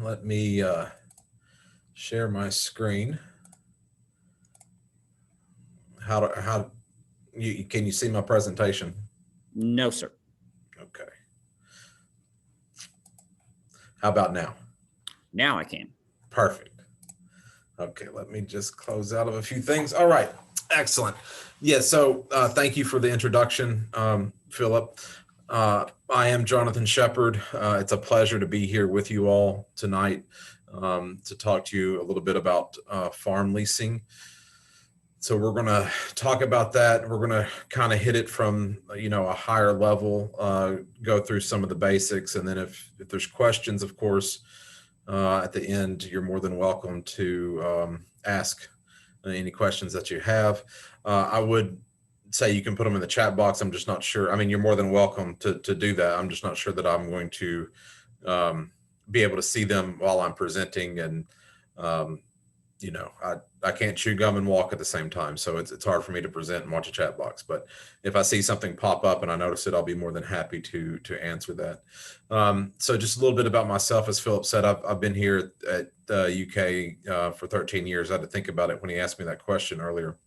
Let me share my screen. How you can you see my presentation? No, sir. Okay. How about now? Now I can. Perfect. Okay, let me just close out of a few things. All right, excellent. Yeah, so thank you for the introduction, Philip. I am Jonathan Shepard. It's a pleasure to be here with you all tonight to talk to you a little bit about farm leasing. So we're going to talk about that. We're going to kind of hit it from a higher level, go through some of the basics, and then if there's questions, of course, at the end, you're more than welcome to ask any questions that you have. I would say you can put them in the chat box. I'm just not sure. I mean, you're more than welcome to do that. I'm just not sure that I'm going to be able to see them while I'm presenting, and I can't chew gum and walk at the same time, so it's hard for me to present and watch a chat box. But if I see something pop up and I notice it, I'll be more than happy to answer that. So just a little bit about myself. As Philip said, I've been here at the UK for 13 years. I had to think about it when he asked me that question earlier.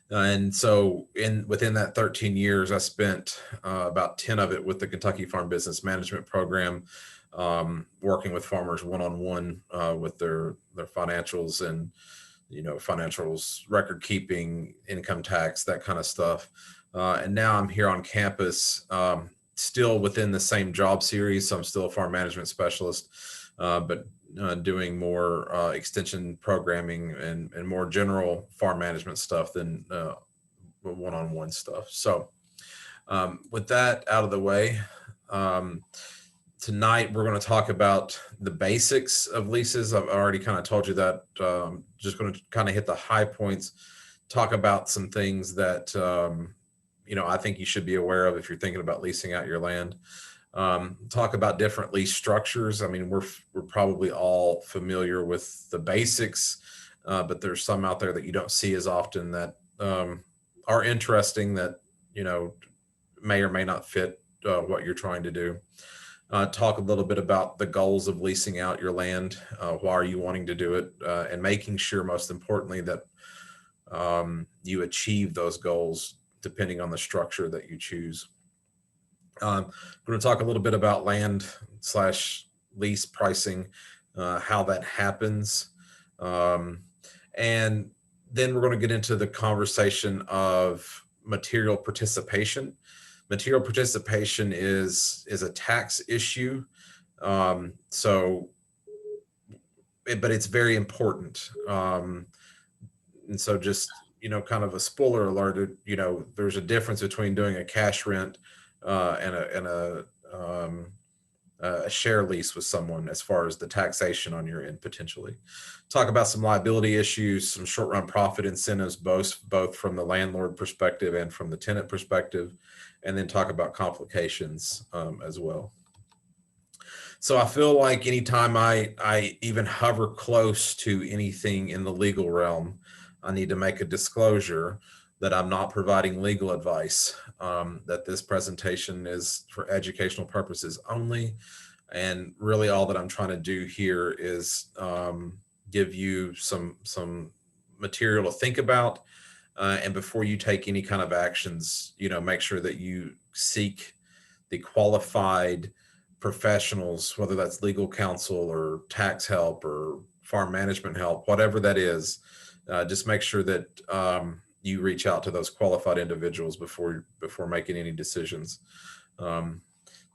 And so within that 13 years, I spent about 10 of it with the Kentucky Farm Business Management Program, working with farmers one-on-one with their financials and financials, record keeping, income tax, that kind of stuff. And now I'm here on campus, still within the same job series. So I'm still a farm management specialist, but doing more extension programming and more general farm management stuff than one-on-one stuff. So with that out of the way, tonight we're going to talk about the basics of leases. I've already kind of told you that. Just going to kind of hit the high points, talk about some things that I think you should be aware of if you're thinking about leasing out your land. Talk about different lease structures. I mean, we're probably all familiar with the basics, but there's some out there that you don't see as often that are interesting, that may or may not fit what you're trying to do. Talk a little bit about the goals of leasing out your land. Why are you wanting to do it? And making sure, most importantly, that you achieve those goals depending on the structure that you choose. I'm going to talk a little bit about land/lease pricing, how that happens. And then we're going to get into the conversation of material participation. Material participation is a tax issue. But it's very important. And so just, kind of a spoiler alert, there's a difference between doing a cash rent and a share lease with someone as far as the taxation on your end potentially. Talk about some liability issues, some short-run profit incentives, both from the landlord perspective and from the tenant perspective, and then talk about complications as well. So I feel like anytime I even hover close to anything in the legal realm, I need to make a disclosure that I'm not providing legal advice, that this presentation is for educational purposes only. And really all that I'm trying to do here is give you some material to think about. And before you take any kind of actions, make sure that you seek the qualified professionals, whether that's legal counsel or tax help or farm management help, whatever that is. Just make sure that you reach out to those qualified individuals before making any decisions. The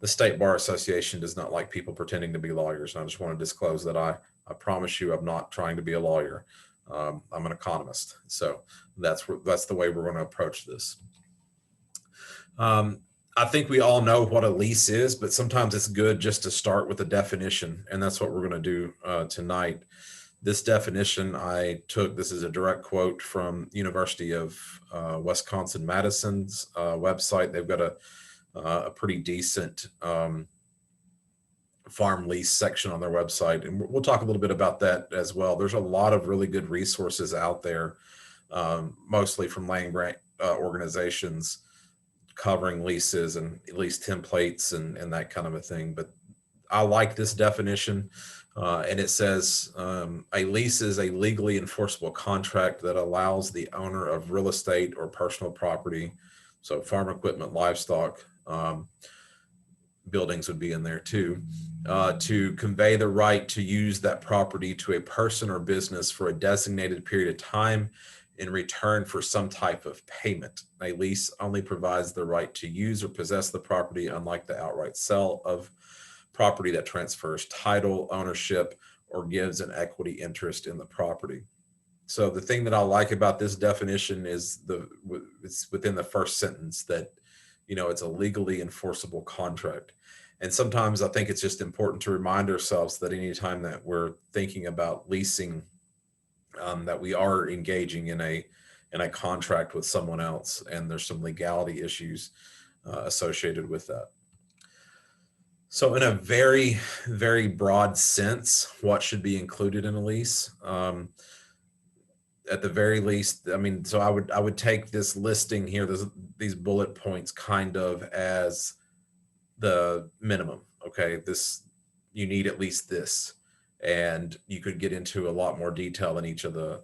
State Bar Association does not like people pretending to be lawyers. And I just want to disclose that I promise you I'm not trying to be a lawyer. I'm an economist. So that's the way we're going to approach this. I think we all know what a lease is, but sometimes it's good just to start with a definition. And that's what we're going to do tonight. This definition this is a direct quote from University of Wisconsin-Madison's website. They've got a pretty decent farm lease section on their website. And we'll talk a little bit about that as well. There's a lot of really good resources out there, mostly from land grant organizations covering leases and lease templates and that kind of a thing. But I like this definition. And it says a lease is a legally enforceable contract that allows the owner of real estate or personal property, so farm equipment, livestock, buildings would be in there too, to convey the right to use that property to a person or business for a designated period of time in return for some type of payment. A lease only provides the right to use or possess the property, unlike the outright sale of property that transfers title, ownership, or gives an equity interest in the property. So the thing that I like about this definition is it's within the first sentence that, it's a legally enforceable contract. And sometimes I think it's just important to remind ourselves that anytime that we're thinking about leasing, that we are engaging in a contract with someone else, and there's some legality issues associated with that. So in a very, very broad sense, what should be included in a lease? At the very least, so I would take this listing here, these bullet points kind of as the minimum. Okay, you need at least this, and you could get into a lot more detail in each of the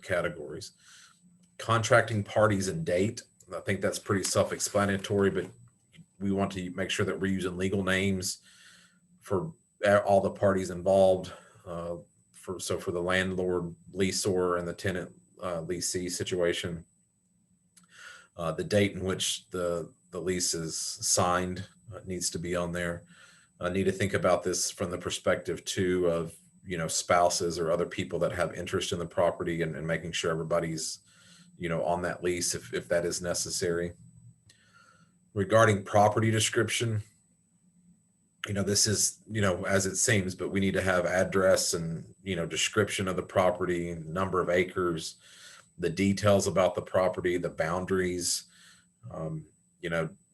categories. Contracting parties and date, I think that's pretty self-explanatory, but we want to make sure that we're using legal names for all the parties involved. For the landlord, leaseor, and the tenant leasee situation, the date in which the lease is signed needs to be on there. I need to think about this from the perspective too of spouses or other people that have interest in the property, and making sure everybody's on that lease if that is necessary. Regarding property description, this is, as it seems, but we need to have address and, description of the property, number of acres, the details about the property, the boundaries,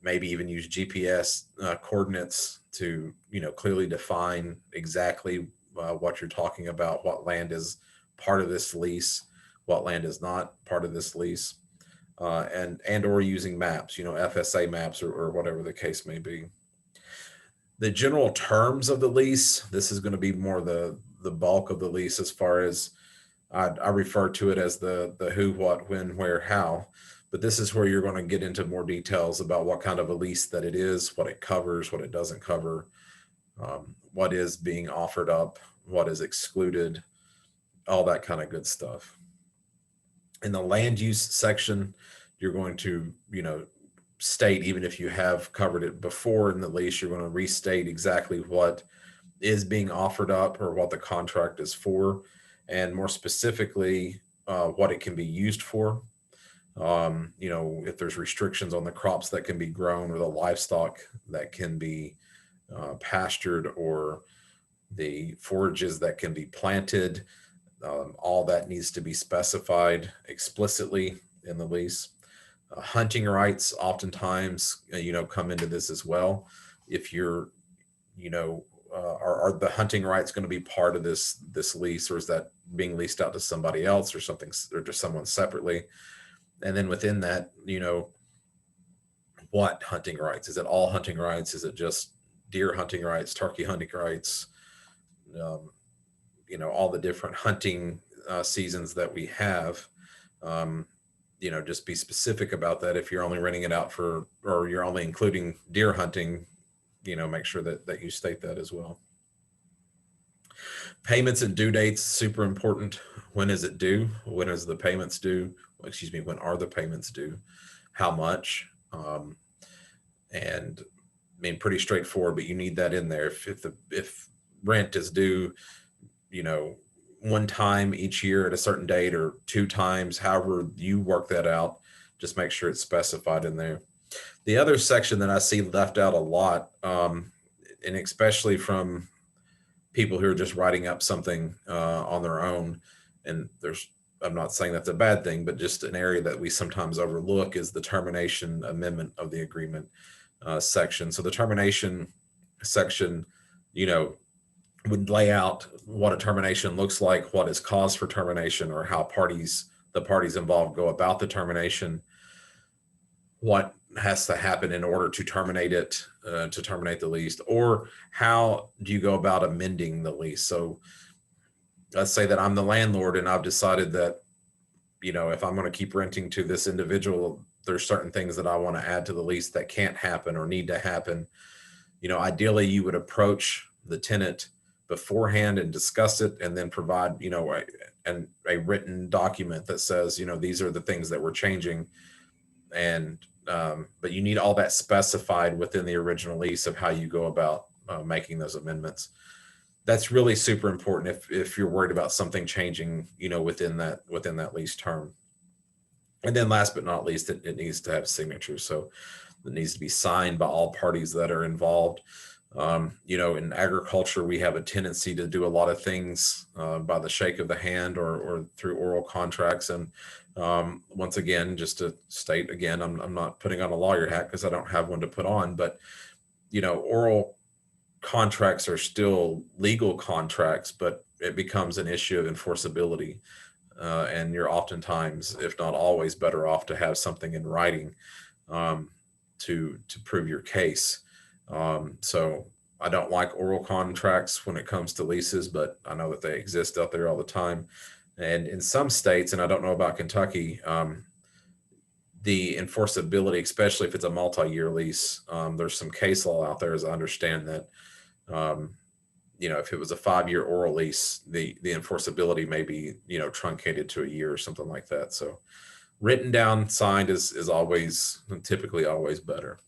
maybe even use GPS coordinates to, clearly define exactly what you're talking about, what land is part of this lease, what land is not part of this lease, and or using maps, FSA maps or whatever the case may be. The general terms of the lease, this is going to be more the bulk of the lease, as far as I refer to it as the who, what, when, where, how. But this is where you're going to get into more details about what kind of a lease that it is, what it covers, what it doesn't cover, what is being offered up, what is excluded, all that kind of good stuff. In the land use section, you're going to, state, even if you have covered it before in the lease, you're going to restate exactly what is being offered up or what the contract is for, and more specifically, what it can be used for. If there's restrictions on the crops that can be grown or the livestock that can be pastured or the forages that can be planted, all that needs to be specified explicitly in the lease. Hunting rights oftentimes, come into this as well. If you're, are the hunting rights going to be part of this lease, or is that being leased out to somebody else or something, or to someone separately? And then within that, what hunting rights? Is it all hunting rights? Is it just deer hunting rights, turkey hunting rights? All the different hunting seasons that we have. Just be specific about that. If you're only renting it out or you're only including deer hunting, make sure that you state that as well. Payments and due dates, super important. When is it due? When is the payments due? When are the payments due? How much? And pretty straightforward, but you need that in there. If rent is due, one time each year at a certain date, or two times, however you work that out, just make sure it's specified in there. The other section that I see left out a lot, and especially from people who are just writing up something on their own, and I'm not saying that's a bad thing, but just an area that we sometimes overlook, is the termination amendment of the agreement section. So the termination section, would lay out what a termination looks like, what is cause for termination, or how the parties involved go about the termination, what has to happen in order to terminate it, to terminate the lease, or how do you go about amending the lease? So let's say that I'm the landlord and I've decided that, if I'm going to keep renting to this individual, there's certain things that I want to add to the lease that can't happen or need to happen. Ideally you would approach the tenant beforehand and discuss it, and then provide, a written document that says, these are the things that we're changing. And, but you need all that specified within the original lease of how you go about making those amendments. That's really super important if you're worried about something changing, within that lease term. And then last but not least, it needs to have signatures. So it needs to be signed by all parties that are involved. In agriculture, we have a tendency to do a lot of things by the shake of the hand or through oral contracts. And once again, just to state again, I'm not putting on a lawyer hat because I don't have one to put on, but oral contracts are still legal contracts, but it becomes an issue of enforceability. And you're oftentimes, if not always, better off to have something in writing to prove your case. So I don't like oral contracts when it comes to leases, but I know that they exist out there all the time. And in some states, and I don't know about Kentucky, the enforceability, especially if it's a multi-year lease, there's some case law out there, as I understand that, if it was a 5-year oral lease, the enforceability may be, truncated to a year or something like that. So written down, signed is typically always better.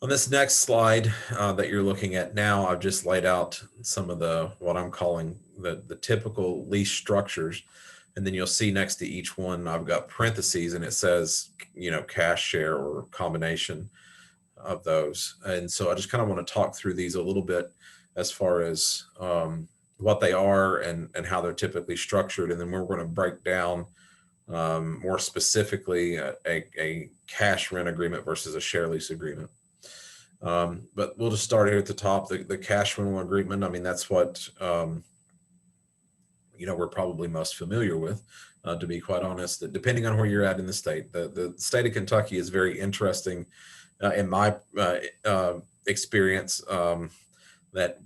On this next slide that you're looking at now, I've just laid out some of what I'm calling the typical lease structures. And then you'll see next to each one, I've got parentheses and it says, cash share or combination of those. And so I just kind of want to talk through these a little bit as far as what they are and how they're typically structured. And then we're going to break down more specifically a cash rent agreement versus a share lease agreement. But we'll just start here at the top, the cash rental agreement. I mean, that's what, we're probably most familiar with, to be quite honest. That depending on where you're at in the state, the state of Kentucky is very interesting in my experience, that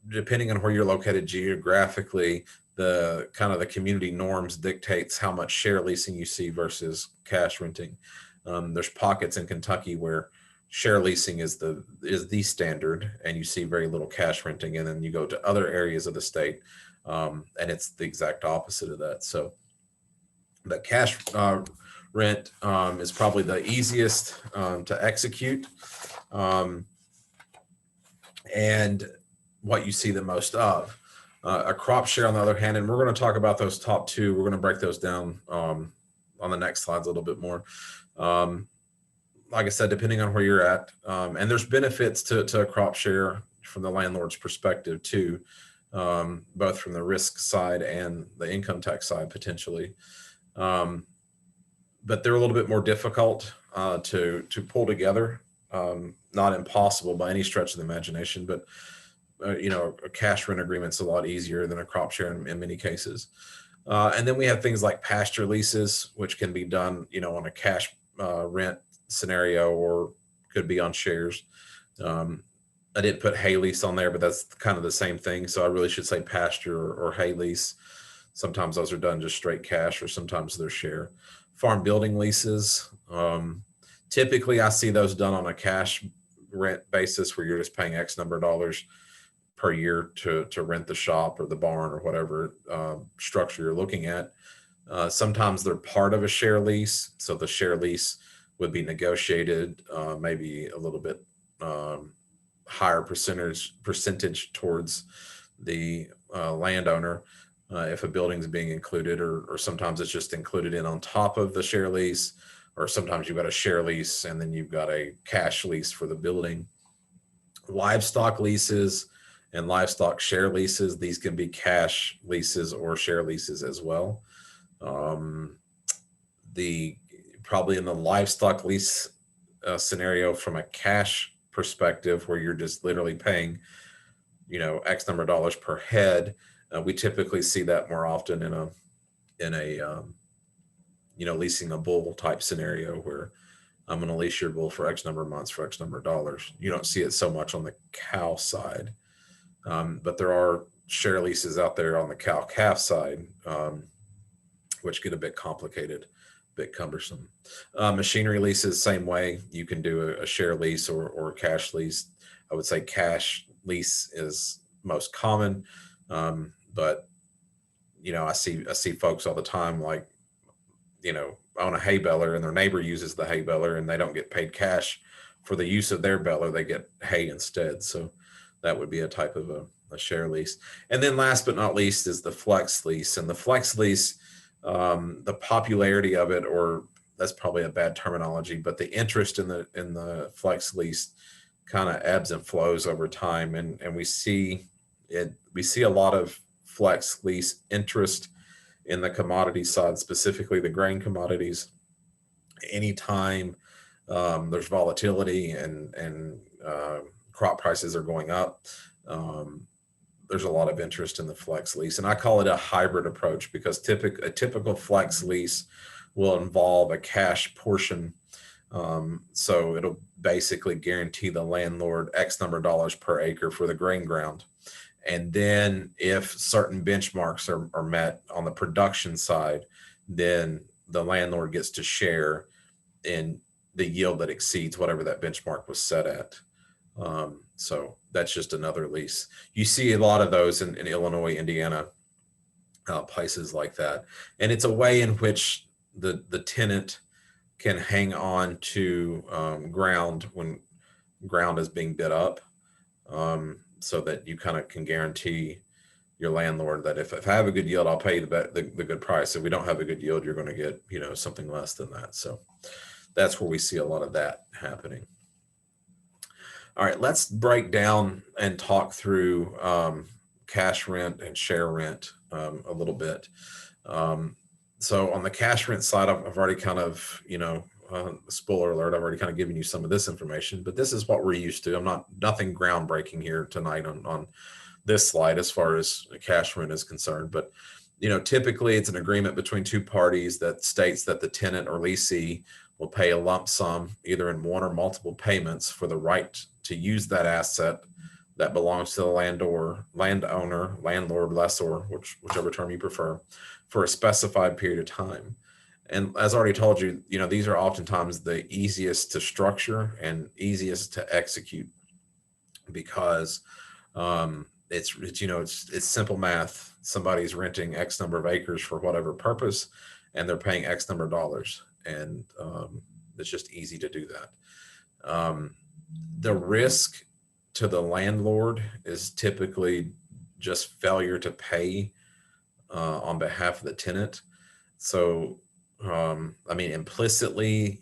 depending on where you're located geographically, the kind of the community norms dictates how much share leasing you see versus cash renting. There's pockets in Kentucky where share leasing is the standard, and you see very little cash renting. And then you go to other areas of the state, and it's the exact opposite of that. So the cash rent is probably the easiest to execute, and what you see the most of. A crop share, on the other hand, and we're going to talk about those top two. We're going to break those down on the next slides a little bit more. Like I said, depending on where you're at, and there's benefits to a crop share from the landlord's perspective too, both from the risk side and the income tax side potentially. But they're a little bit more difficult to pull together. Not impossible by any stretch of the imagination, but a cash rent agreement's a lot easier than a crop share in many cases. And then we have things like pasture leases, which can be done, on a cash rent scenario, or could be on shares. I didn't put hay lease on there, but that's kind of the same thing. So I really should say pasture or hay lease. Sometimes those are done just straight cash, or sometimes they're share. Farm building leases. Typically I see those done on a cash rent basis, where you're just paying X number of dollars per year to rent the shop or the barn or whatever structure you're looking at. Sometimes they're part of a share lease. So the share lease would be negotiated, maybe a little bit higher percentage towards the landowner if a building's being included, or sometimes it's just included in on top of the share lease, or sometimes you've got a share lease and then you've got a cash lease for the building. Livestock leases and livestock share leases, these can be cash leases or share leases as well. Probably in the livestock lease scenario, from a cash perspective, where you're just literally paying, X number of dollars per head, we typically see that more often in a leasing a bull type scenario, where I'm going to lease your bull for X number of months for X number of dollars. You don't see it so much on the cow side, but there are share leases out there on the cow calf side, which get a bit complicated, a bit cumbersome. Machinery leases, same way. You can do a share lease or a cash lease. I would say cash lease is most common, but I see folks all the time, like, own a hay baler and their neighbor uses the hay baler and they don't get paid cash for the use of their baler. They get hay instead. So that would be a type of a share lease. And then last but not least is the flex lease. And the flex lease, the popularity of it, or that's probably a bad terminology, but the interest in the flex lease kind of ebbs and flows over time. And we see a lot of flex lease interest in the commodity side, specifically the grain commodities. Anytime there's volatility and crop prices are going up, there's a lot of interest in the flex lease. And I call it a hybrid approach because a typical flex lease will involve a cash portion. So it'll basically guarantee the landlord X number of dollars per acre for the grain ground. And then if certain benchmarks are met on the production side, then the landlord gets to share in the yield that exceeds whatever that benchmark was set at. So that's just another lease. You see a lot of those in Illinois, Indiana, places like that. And it's a way in which the tenant can hang on to ground when ground is being bid up. So that you kind of can guarantee your landlord that if I have a good yield, I'll pay you the good price. If we don't have a good yield, you're going to get, something less than that. So that's where we see a lot of that happening. All right, let's break down and talk through cash rent and share rent a little bit. So on the cash rent side, I've already kind of, spoiler alert, I've already kind of given you some of this information, but this is what we're used to. Nothing groundbreaking here tonight on this slide as far as cash rent is concerned, but typically it's an agreement between two parties that states that the tenant or leasee will pay a lump sum either in one or multiple payments for the right to use that asset that belongs to the landowner, landlord, lessor, whichever term you prefer, for a specified period of time. And as I already told you, these are oftentimes the easiest to structure and easiest to execute because it's simple math. Somebody's renting X number of acres for whatever purpose, and they're paying X number of dollars, and it's just easy to do that. The risk to the landlord is typically just failure to pay on behalf of the tenant. So implicitly,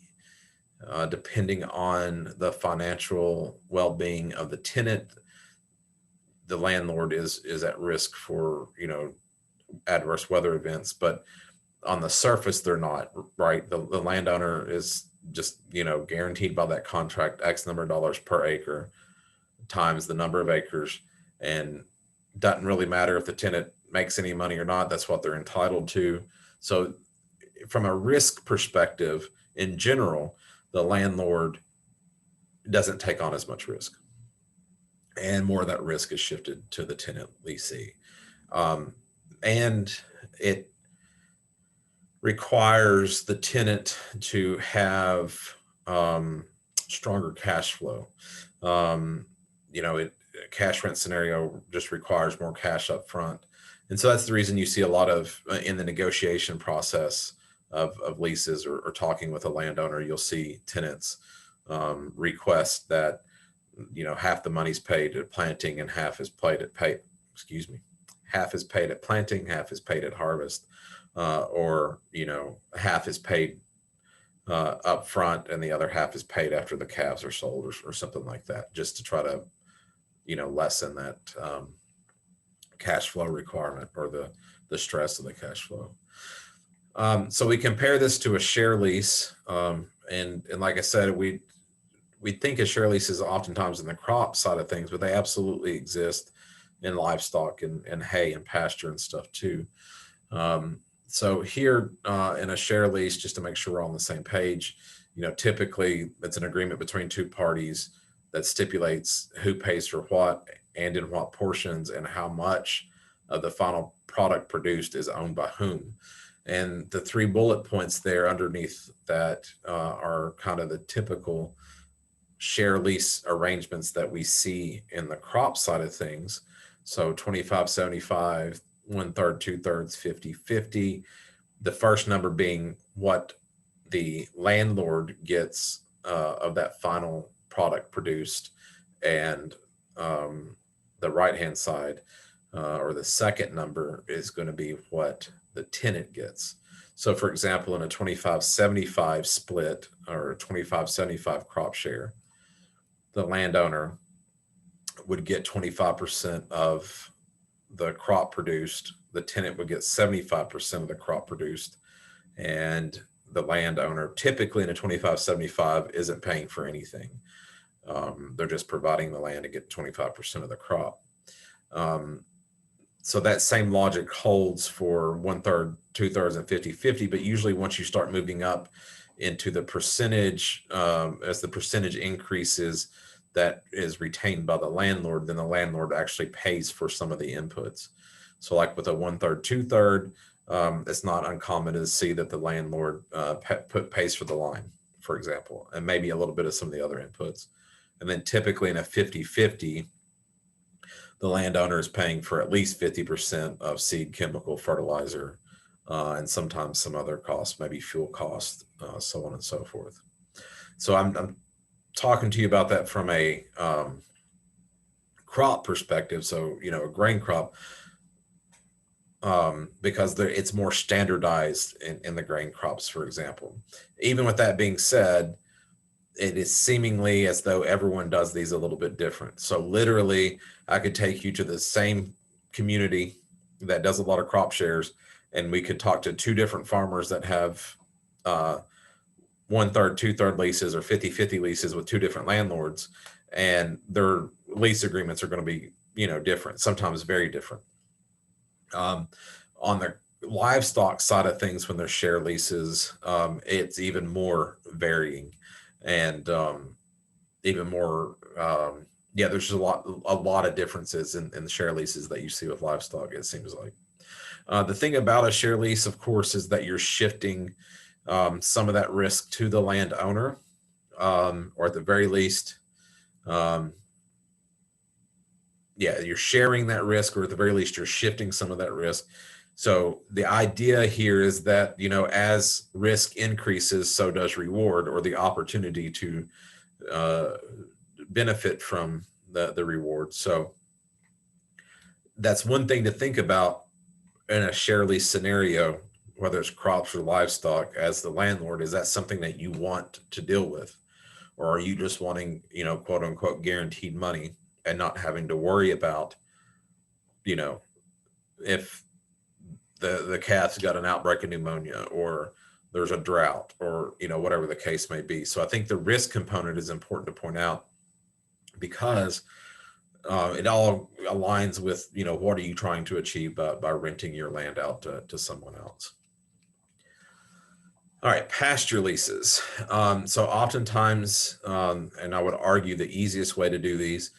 depending on the financial well-being of the tenant, the landlord is at risk for, adverse weather events. But on the surface, they're not, right? The landowner is just, guaranteed by that contract X number of dollars per acre times the number of acres, and doesn't really matter if the tenant makes any money or not. That's what they're entitled to. So from a risk perspective, in general, the landlord doesn't take on as much risk, and more of that risk is shifted to the tenant leasee. And it requires the tenant to have stronger cash flow. A cash rent scenario just requires more cash up front. And so that's the reason you see a lot of in the negotiation process of leases or talking with a landowner, you'll see tenants request that, half the money's paid at planting and half is paid at half is paid at planting, half is paid at harvest, or half is paid up front and the other half is paid after the calves are sold or something like that, just to try to lessen that cash flow requirement or the stress of the cash flow. So we compare this to a share lease, and like I said, we think of share leases oftentimes in the crop side of things, but they absolutely exist in livestock and hay and pasture and stuff too. So here in a share lease, just to make sure we're on the same page, Typically it's an agreement between two parties that stipulates who pays for what and in what portions and how much of the final product produced is owned by whom. And the 3 bullet points there underneath that are kind of the typical share lease arrangements that we see in the crop side of things. So 25-75, 1/3, 2/3, 50-50. The first number being what the landlord gets of that final product produced, and the right-hand side or the second number is going to be what the tenant gets. So for example, in a 25-75 split or a 25-75 crop share, the landowner would get 25% of the crop produced, the tenant would get 75% of the crop produced, and the landowner typically in a 25-75 isn't paying for anything. They're just providing the land to get 25% of the crop. So that same logic holds for 1/3, 2/3, and 50-50, but usually once you start moving up into the percentage, as the percentage increases that is retained by the landlord, then the landlord actually pays for some of the inputs. So like with a 1/3, 2/3, it's not uncommon to see that the landlord pays for the line, for example, and maybe a little bit of some of the other inputs. And then typically in a 50-50, the landowner is paying for at least 50% of seed, chemical, fertilizer, and sometimes some other costs, maybe fuel costs, so on and so forth. So I'm talking to you about that from a crop perspective. So, a grain crop, because it's more standardized in the grain crops, for example. Even with that being said, it is seemingly as though everyone does these a little bit different. So literally, I could take you to the same community that does a lot of crop shares, and we could talk to 2 different farmers that have 1/3, 2/3 leases or 50-50 leases with 2 different landlords, and their lease agreements are going to be, different, sometimes very different. On the livestock side of things, when there's share leases, it's even more varying, and even more. There's a lot of differences in the share leases that you see with livestock, it seems like. The thing about a share lease, of course, is that you're shifting some of that risk to the landowner, or at the very least, you're sharing that risk, or at the very least, you're shifting some of that risk. So the idea here is that, as risk increases, so does reward, or the opportunity to benefit from the reward. So that's one thing to think about in a share lease scenario, whether it's crops or livestock. As the landlord, is that something that you want to deal with? Or are you just wanting, quote unquote, guaranteed money and not having to worry about, if the cat's got an outbreak of pneumonia, or there's a drought, or, whatever the case may be. So I think the risk component is important to point out, because it all aligns with, what are you trying to achieve by renting your land out to someone else. All right, pasture leases. So oftentimes, and I would argue the easiest way to do these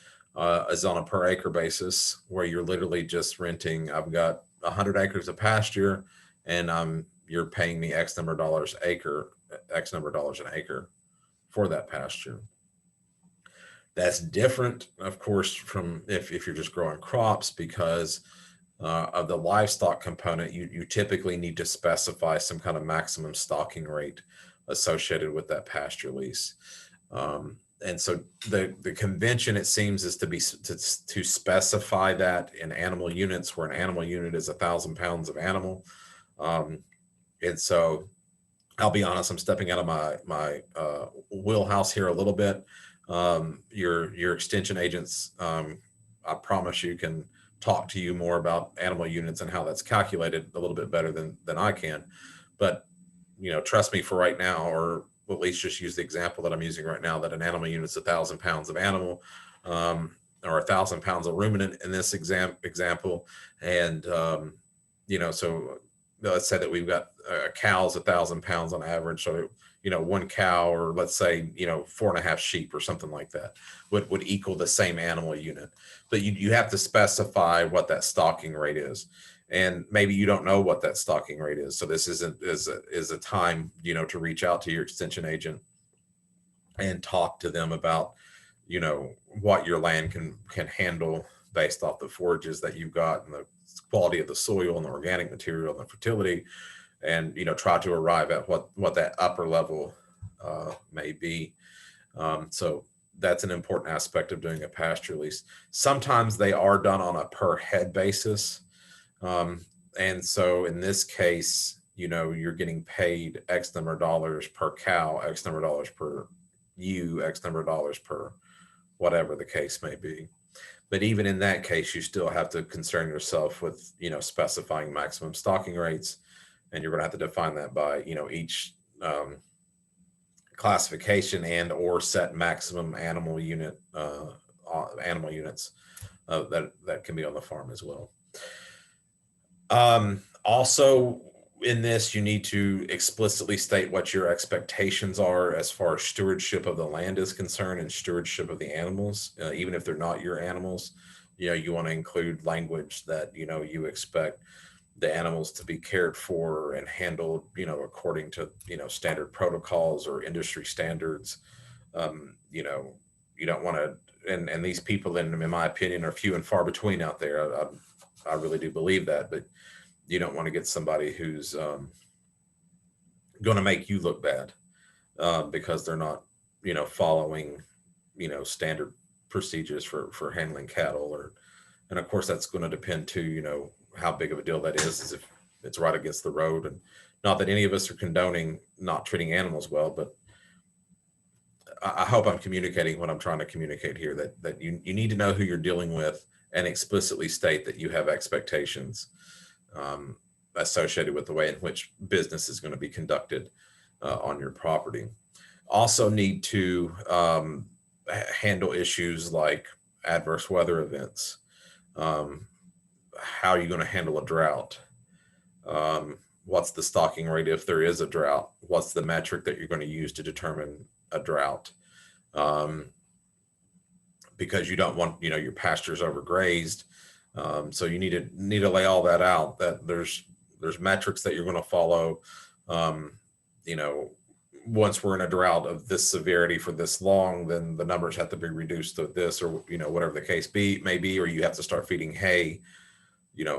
is on a per acre basis, where you're literally just renting. I've got 100 acres of pasture, and you're paying me X number of dollars an acre for that pasture. That's different, of course, from if you're just growing crops, because of the livestock component, you typically need to specify some kind of maximum stocking rate associated with that pasture lease. And so the convention, it seems, is to specify that in animal units, where an animal unit is 1,000 pounds of animal. And so I'll be honest, I'm stepping out of my wheelhouse here a little bit. Your extension agents, I promise you, can talk to you more about animal units and how that's calculated a little bit better than I can. But, trust me for right now, or at least just use the example that I'm using right now, that an animal unit is 1,000 pounds of animal, or 1,000 pounds of ruminant in this example. And, so let's say that we've got cows 1,000 pounds on average. So, one cow, or let's say, 4.5 sheep or something like that would equal the same animal unit. But you have to specify what that stocking rate is. And maybe you don't know what that stocking rate is. So this is a time, to reach out to your extension agent and talk to them about, what your land can handle based off the forages that you've got, and the quality of the soil and the organic material and the fertility, and try to arrive at what that upper level may be. So that's an important aspect of doing a pasture lease. Sometimes they are done on a per head basis. And so in this case, you're getting paid X number of dollars per cow, X number of dollars per ewe, X number of dollars per whatever the case may be. But even in that case, you still have to concern yourself with, specifying maximum stocking rates. And you're going to have to define that by, each classification, and or set maximum animal units that can be on the farm as well. Also, in this, you need to explicitly state what your expectations are as far as stewardship of the land is concerned, and stewardship of the animals, even if they're not your animals. You want to include language that, you expect the animals to be cared for and handled, according to, standard protocols or industry standards. You don't want to, and these people, in my opinion, are few and far between out there. I really do believe that, but you don't want to get somebody who's going to make you look bad because they're not, following, standard procedures for handling cattle. And of course, that's going to depend too, how big of a deal that is if it's right against the road. And not that any of us are condoning not treating animals well, but I hope I'm communicating what I'm trying to communicate here, that you need to know who you're dealing with, and explicitly state that you have expectations associated with the way in which business is going to be conducted on your property. Also need to handle issues like adverse weather events. How are you going to handle a drought? What's the stocking rate if there is a drought? What's the metric that you're going to use to determine a drought? Because you don't want, your pastures overgrazed. So you need to lay all that out, that there's metrics that you're going to follow. Once we're in a drought of this severity for this long, then the numbers have to be reduced to this, or, whatever the case may be, or you have to start feeding hay.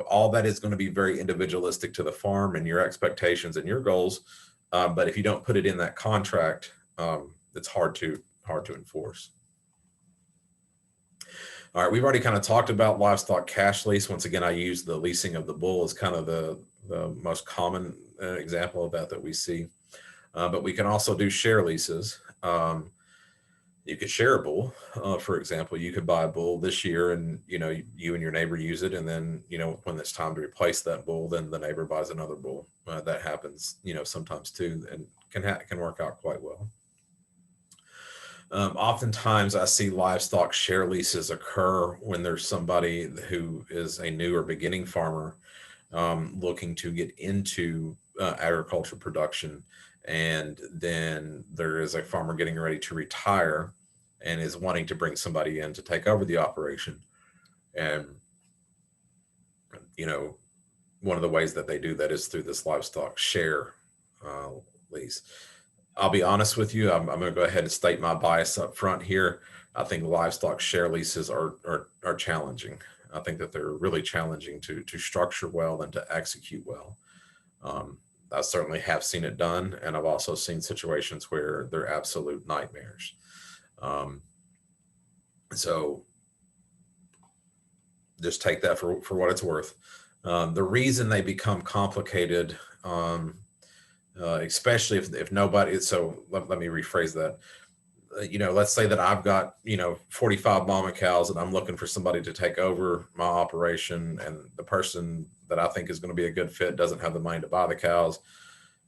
All that is going to be very individualistic to the farm and your expectations and your goals. But if you don't put it in that contract, it's hard to enforce. All right, we've already kind of talked about livestock cash lease. Once again, I use the leasing of the bull as kind of the most common example of that we see. But we can also do share leases. You could share a bull. For example, you could buy a bull this year, and you and your neighbor use it, and then when it's time to replace that bull, then the neighbor buys another bull. That happens sometimes too, and can work out quite well. Oftentimes I see livestock share leases occur when there's somebody who is a new or beginning farmer looking to get into agriculture production, and then there is a farmer getting ready to retire and is wanting to bring somebody in to take over the operation. And one of the ways that they do that is through this livestock share lease. I'll be honest with you. I'm going to go ahead and state my bias up front here. I think livestock share leases are challenging. I think that they're really challenging to structure well and to execute well. I certainly have seen it done, and I've also seen situations where they're absolute nightmares. So just take that for what it's worth. The reason they become complicated, especially if nobody, so let me rephrase that. Let's say that I've got, 45 mama cows, and I'm looking for somebody to take over my operation, and the person that I think is going to be a good fit doesn't have the money to buy the cows.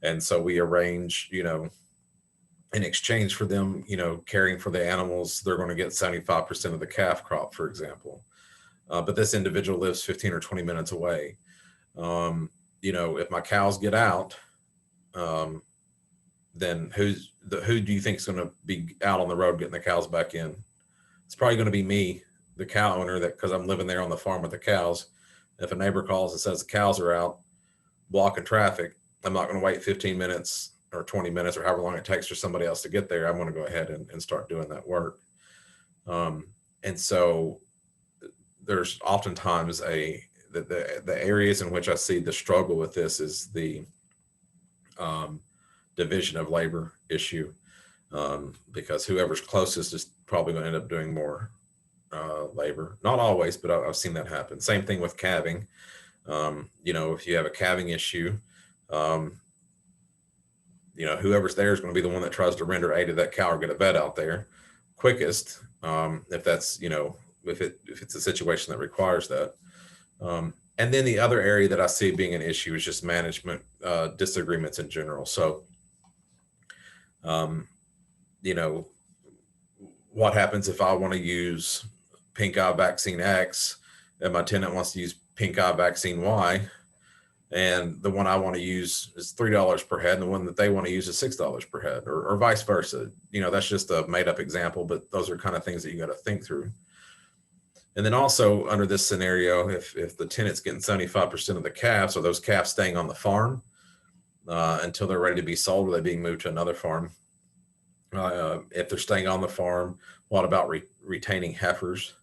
And so we arrange, in exchange for them, caring for the animals, they're going to get 75% of the calf crop, for example. But this individual lives 15 or 20 minutes away. If my cows get out, then who do you think is going to be out on the road getting the cows back in? It's probably going to be me, the cow owner, that because I'm living there on the farm with the cows. If a neighbor calls and says the cows are out blocking traffic, I'm not going to wait 15 minutes or 20 minutes or however long it takes for somebody else to get there. I'm going to go ahead and start doing that work. And so there's oftentimes the areas in which I see the struggle with this is the division of labor issue, because whoever's closest is probably going to end up doing more labor. Not always, but I've seen that happen. Same thing with calving. If you have a calving issue, whoever's there is going to be the one that tries to render aid to that cow or get a vet out there quickest. If that's, if it's a situation that requires that. And then the other area that I see being an issue is just management disagreements in general. So, what happens if I want to use pink eye vaccine X and my tenant wants to use pink eye vaccine Y, and the one I want to use is $3 per head and the one that they want to use is $6 per head, or vice versa. That's just a made up example, but those are kind of things that you got to think through. And then also under this scenario, if the tenant's getting 75% of the calves, are those calves staying on the farm until they're ready to be sold, or are they being moved to another farm? If they're staying on the farm, what about retaining heifers?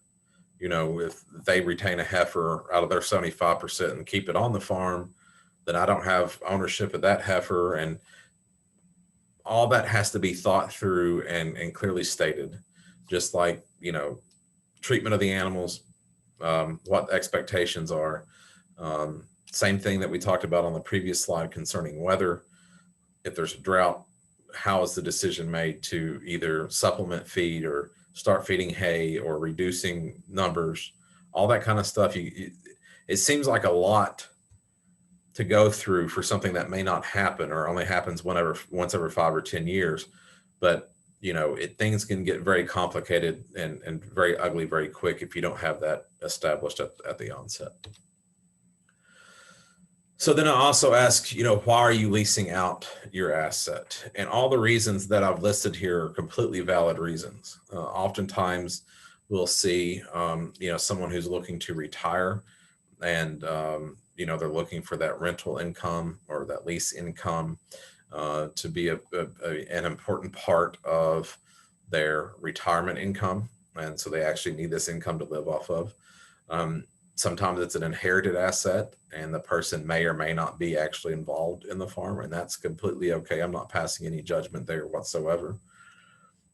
If they retain a heifer out of their 75% and keep it on the farm, then I don't have ownership of that heifer. And all that has to be thought through and clearly stated, just like, treatment of the animals, what expectations are. Same thing that we talked about on the previous slide concerning weather. If there's a drought, how is the decision made to either supplement feed or start feeding hay or reducing numbers, all that kind of stuff. It seems like a lot to go through for something that may not happen or only happens once every 5 or 10 years. But things can get very complicated and very ugly very quick if you don't have that established at the onset. So then I also ask, why are you leasing out your asset? And all the reasons that I've listed here are completely valid reasons. Oftentimes we'll see, someone who's looking to retire and, they're looking for that rental income or that lease income to be an important part of their retirement income. And so they actually need this income to live off of. Sometimes it's an inherited asset and the person may or may not be actually involved in the farm, and that's completely okay. I'm not passing any judgment there whatsoever.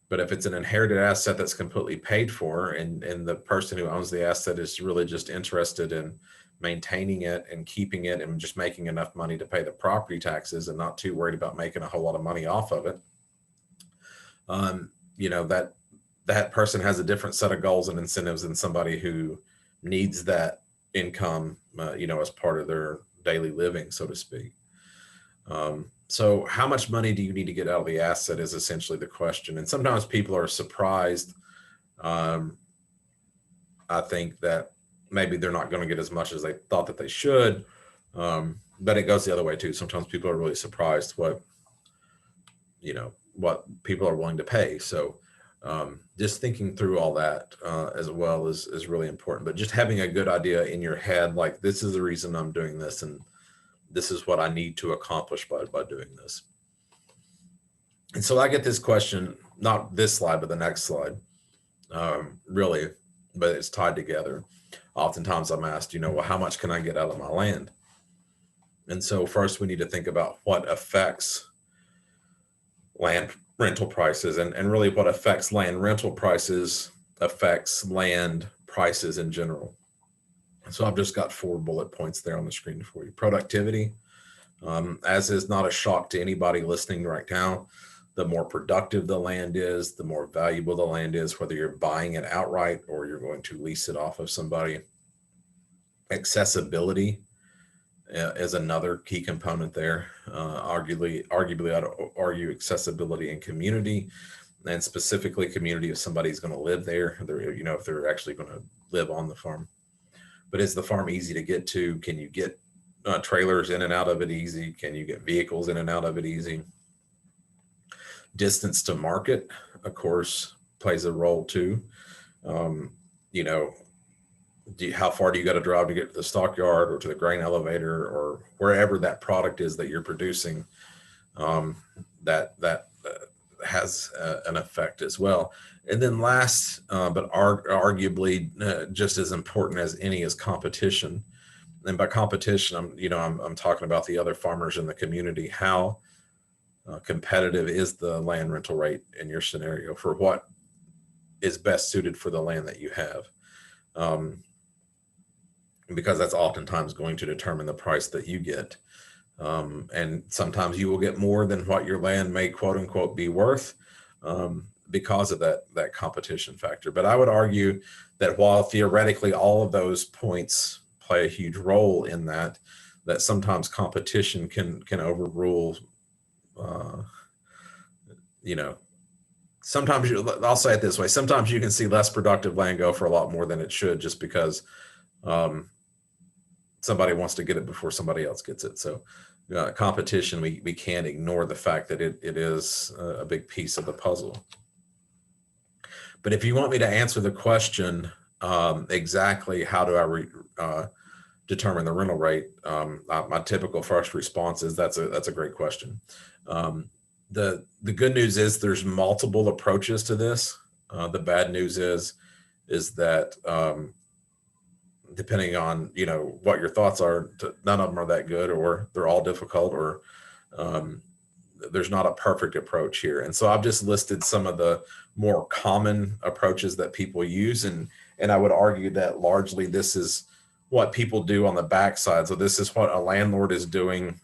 But if it's an inherited asset that's completely paid for and the person who owns the asset is really just interested in maintaining it and keeping it and just making enough money to pay the property taxes and not too worried about making a whole lot of money off of it, that person has a different set of goals and incentives than somebody who needs that income, as part of their daily living, so to speak. So how much money do you need to get out of the asset is essentially the question. And sometimes people are surprised. I think that maybe they're not going to get as much as they thought that they should. But it goes the other way too. Sometimes people are really surprised what people are willing to pay. So just thinking through all that as well is really important, but just having a good idea in your head, like this is the reason I'm doing this and this is what I need to accomplish by doing this. And so I get this question, not this slide, but the next slide, really, but it's tied together. Oftentimes I'm asked, well, how much can I get out of my land? And so first we need to think about what affects land rental prices, and really what affects land rental prices affects land prices in general. So I've just got 4 bullet points there on the screen for you. Productivity, as is not a shock to anybody listening right now, the more productive the land is, the more valuable the land is, whether you're buying it outright or you're going to lease it off of somebody. Accessibility is another key component there. Arguably, I'd argue accessibility in community, and specifically community if somebody's going to live there, if they're actually going to live on the farm. But is the farm easy to get to? Can you get trailers in and out of it easy? Can you get vehicles in and out of it easy? Distance to market, of course, plays a role too. You know, how far do you got to drive to get to the stockyard or to the grain elevator or wherever that product is that you're producing? That has an effect as well. And then last, but arguably just as important as any, is competition. And by competition, I'm talking about the other farmers in the community. How competitive is the land rental rate in your scenario for what is best suited for the land that you have? Because that's oftentimes going to determine the price that you get. And sometimes you will get more than what your land may quote unquote be worth because of that competition factor. But I would argue that while theoretically all of those points play a huge role in that sometimes competition can overrule, sometimes I'll say it this way, sometimes you can see less productive land go for a lot more than it should just because somebody wants to get it before somebody else gets it. So competition, we can't ignore the fact that it is a big piece of the puzzle. But if you want me to answer the question exactly how do I determine the rental rate, my typical first response is that's a great question. The good news is there's multiple approaches to this. The bad news is that depending on what your thoughts are, none of them are that good, or they're all difficult, or there's not a perfect approach here. And so I've just listed some of the more common approaches that people use, and I would argue that largely this is what people do on the backside. So this is what a landlord is doing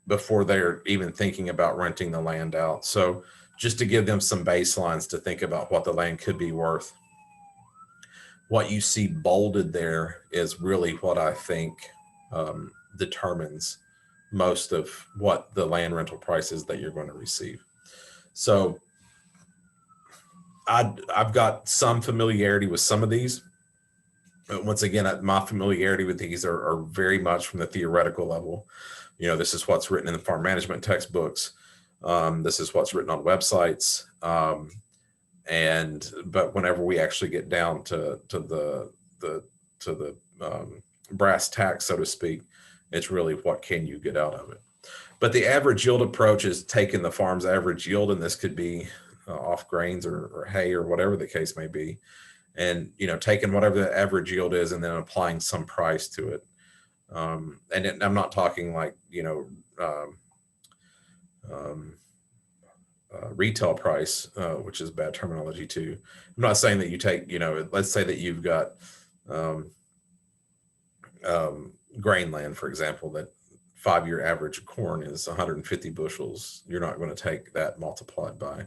before they're even thinking about renting the land out. So just to give them some baselines to think about what the land could be worth. What you see bolded there is really what I think determines most of what the land rental price is that you're going to receive. So I've got some familiarity with some of these. But once again, my familiarity with these are very much from the theoretical level. This is what's written in the farm management textbooks. This is what's written on websites. But whenever we actually get down to the brass tacks, so to speak, it's really what can you get out of it. But the average yield approach is taking the farm's average yield, and this could be off grains or hay or whatever the case may be, and taking whatever the average yield is and then applying some price to it. And I'm not talking like retail price, which is bad terminology too. I'm not saying that you take, let's say that you've got grain land, for example, that 5-year average corn is 150 bushels. You're not going to take that multiplied by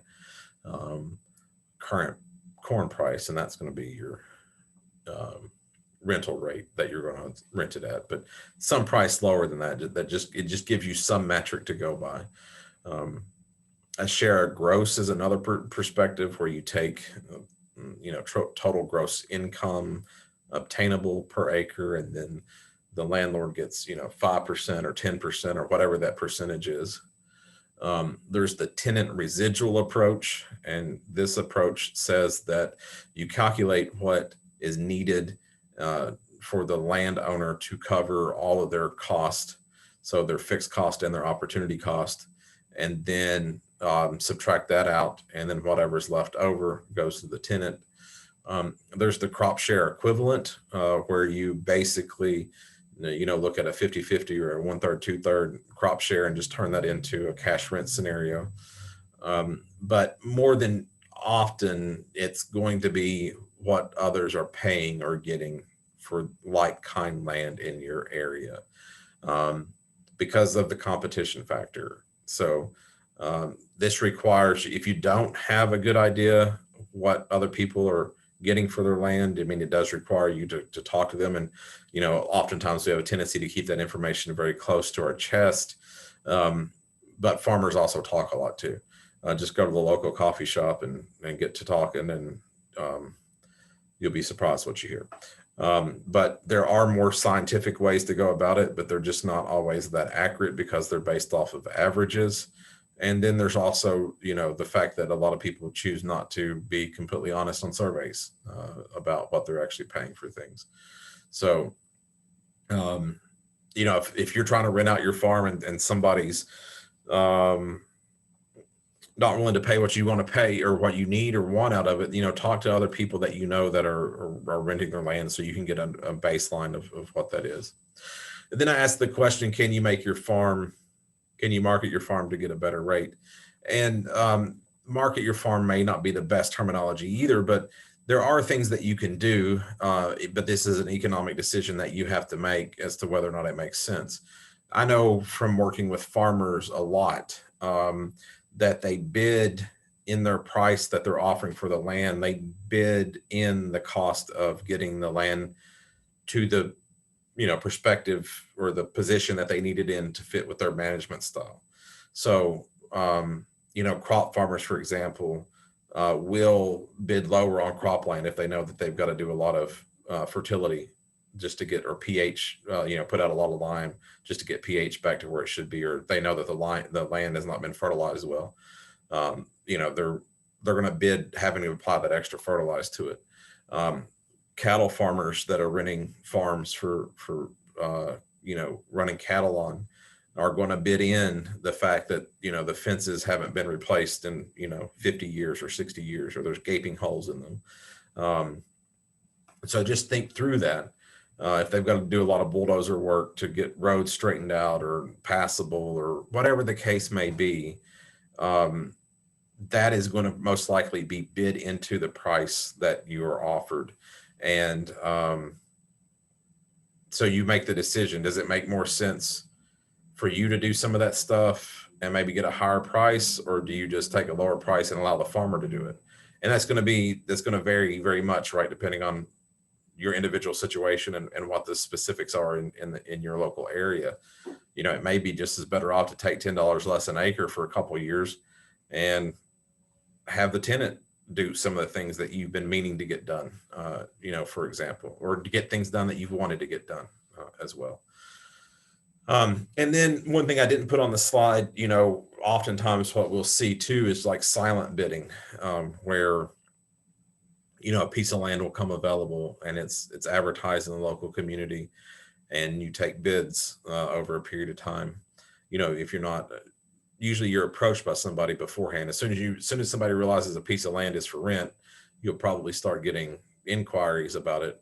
current corn price, and that's going to be your rental rate that you're going to rent it at. But some price lower than that, it just gives you some metric to go by. A share of gross is another perspective where you take, total gross income obtainable per acre, and then the landlord gets, 5% or 10% or whatever that percentage is. There's the tenant residual approach, and this approach says that you calculate what is needed for the landowner to cover all of their cost, so their fixed cost and their opportunity cost, and then subtract that out, and then whatever's left over goes to the tenant. There's the crop share equivalent, where you basically look at a 50-50 or a 1/3, 2/3 crop share and just turn that into a cash rent scenario. But more than often, it's going to be what others are paying or getting for like kind land in your area, because of the competition factor. So this requires, if you don't have a good idea what other people are getting for their land, I mean, it does require you to talk to them. And, oftentimes we have a tendency to keep that information very close to our chest. But farmers also talk a lot too. Just go to the local coffee shop and get to talking, and you'll be surprised what you hear. But there are more scientific ways to go about it, but they're just not always that accurate because they're based off of averages. And then there's also, the fact that a lot of people choose not to be completely honest on surveys about what they're actually paying for things. So, if you're trying to rent out your farm and somebody's um, not willing to pay what you want to pay or what you need or want out of it, talk to other people that that are renting their land so you can get a baseline of what that is. And then I asked the question, can you market your farm to get a better rate? And market your farm may not be the best terminology either, but there are things that you can do, but this is an economic decision that you have to make as to whether or not it makes sense. I know from working with farmers a lot that they bid in their price that they're offering for the land. They bid in the cost of getting the land to the perspective or the position that they needed in to fit with their management style. So crop farmers, for example, will bid lower on cropland if they know that they've got to do a lot of fertility just to get, or pH, put out a lot of lime just to get pH back to where it should be, or they know that the land has not been fertilized well. They're going to bid having to apply that extra fertilizer to it. Cattle farmers that are renting farms for running cattle on are going to bid in the fact that the fences haven't been replaced in 50 years or 60 years, or there's gaping holes in them. So just think through that. If they've got to do a lot of bulldozer work to get roads straightened out or passable or whatever the case may be, that is going to most likely be bid into the price that you are offered. And so you make the decision. Does it make more sense for you to do some of that stuff and maybe get a higher price, or do you just take a lower price and allow the farmer to do it? And that's going to vary very much, right, depending on your individual situation and what the specifics are in your local area. It may be just as better off to take $10 less an acre for a couple of years and have the tenant do some of the things that you've been meaning to get done, for example, or to get things done that you've wanted to get done as well. And then one thing I didn't put on the slide, oftentimes what we'll see too is like silent bidding, where a piece of land will come available and it's advertised in the local community, and you take bids over a period of time. If you're not, usually you're approached by somebody beforehand. As soon as somebody realizes a piece of land is for rent, you'll probably start getting inquiries about it.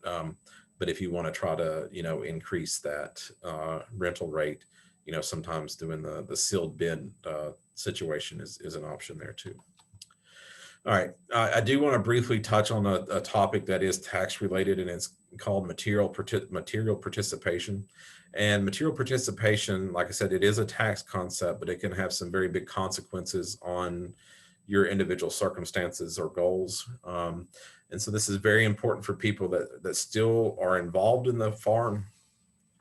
But if you want to try to, increase that rental rate, sometimes doing the sealed bid situation is an option there too. All right, I do want to briefly touch on a topic that is tax related, and it's called material participation. And material participation, like I said, it is a tax concept, but it can have some very big consequences on your individual circumstances or goals. And so this is very important for people that still are involved in the farm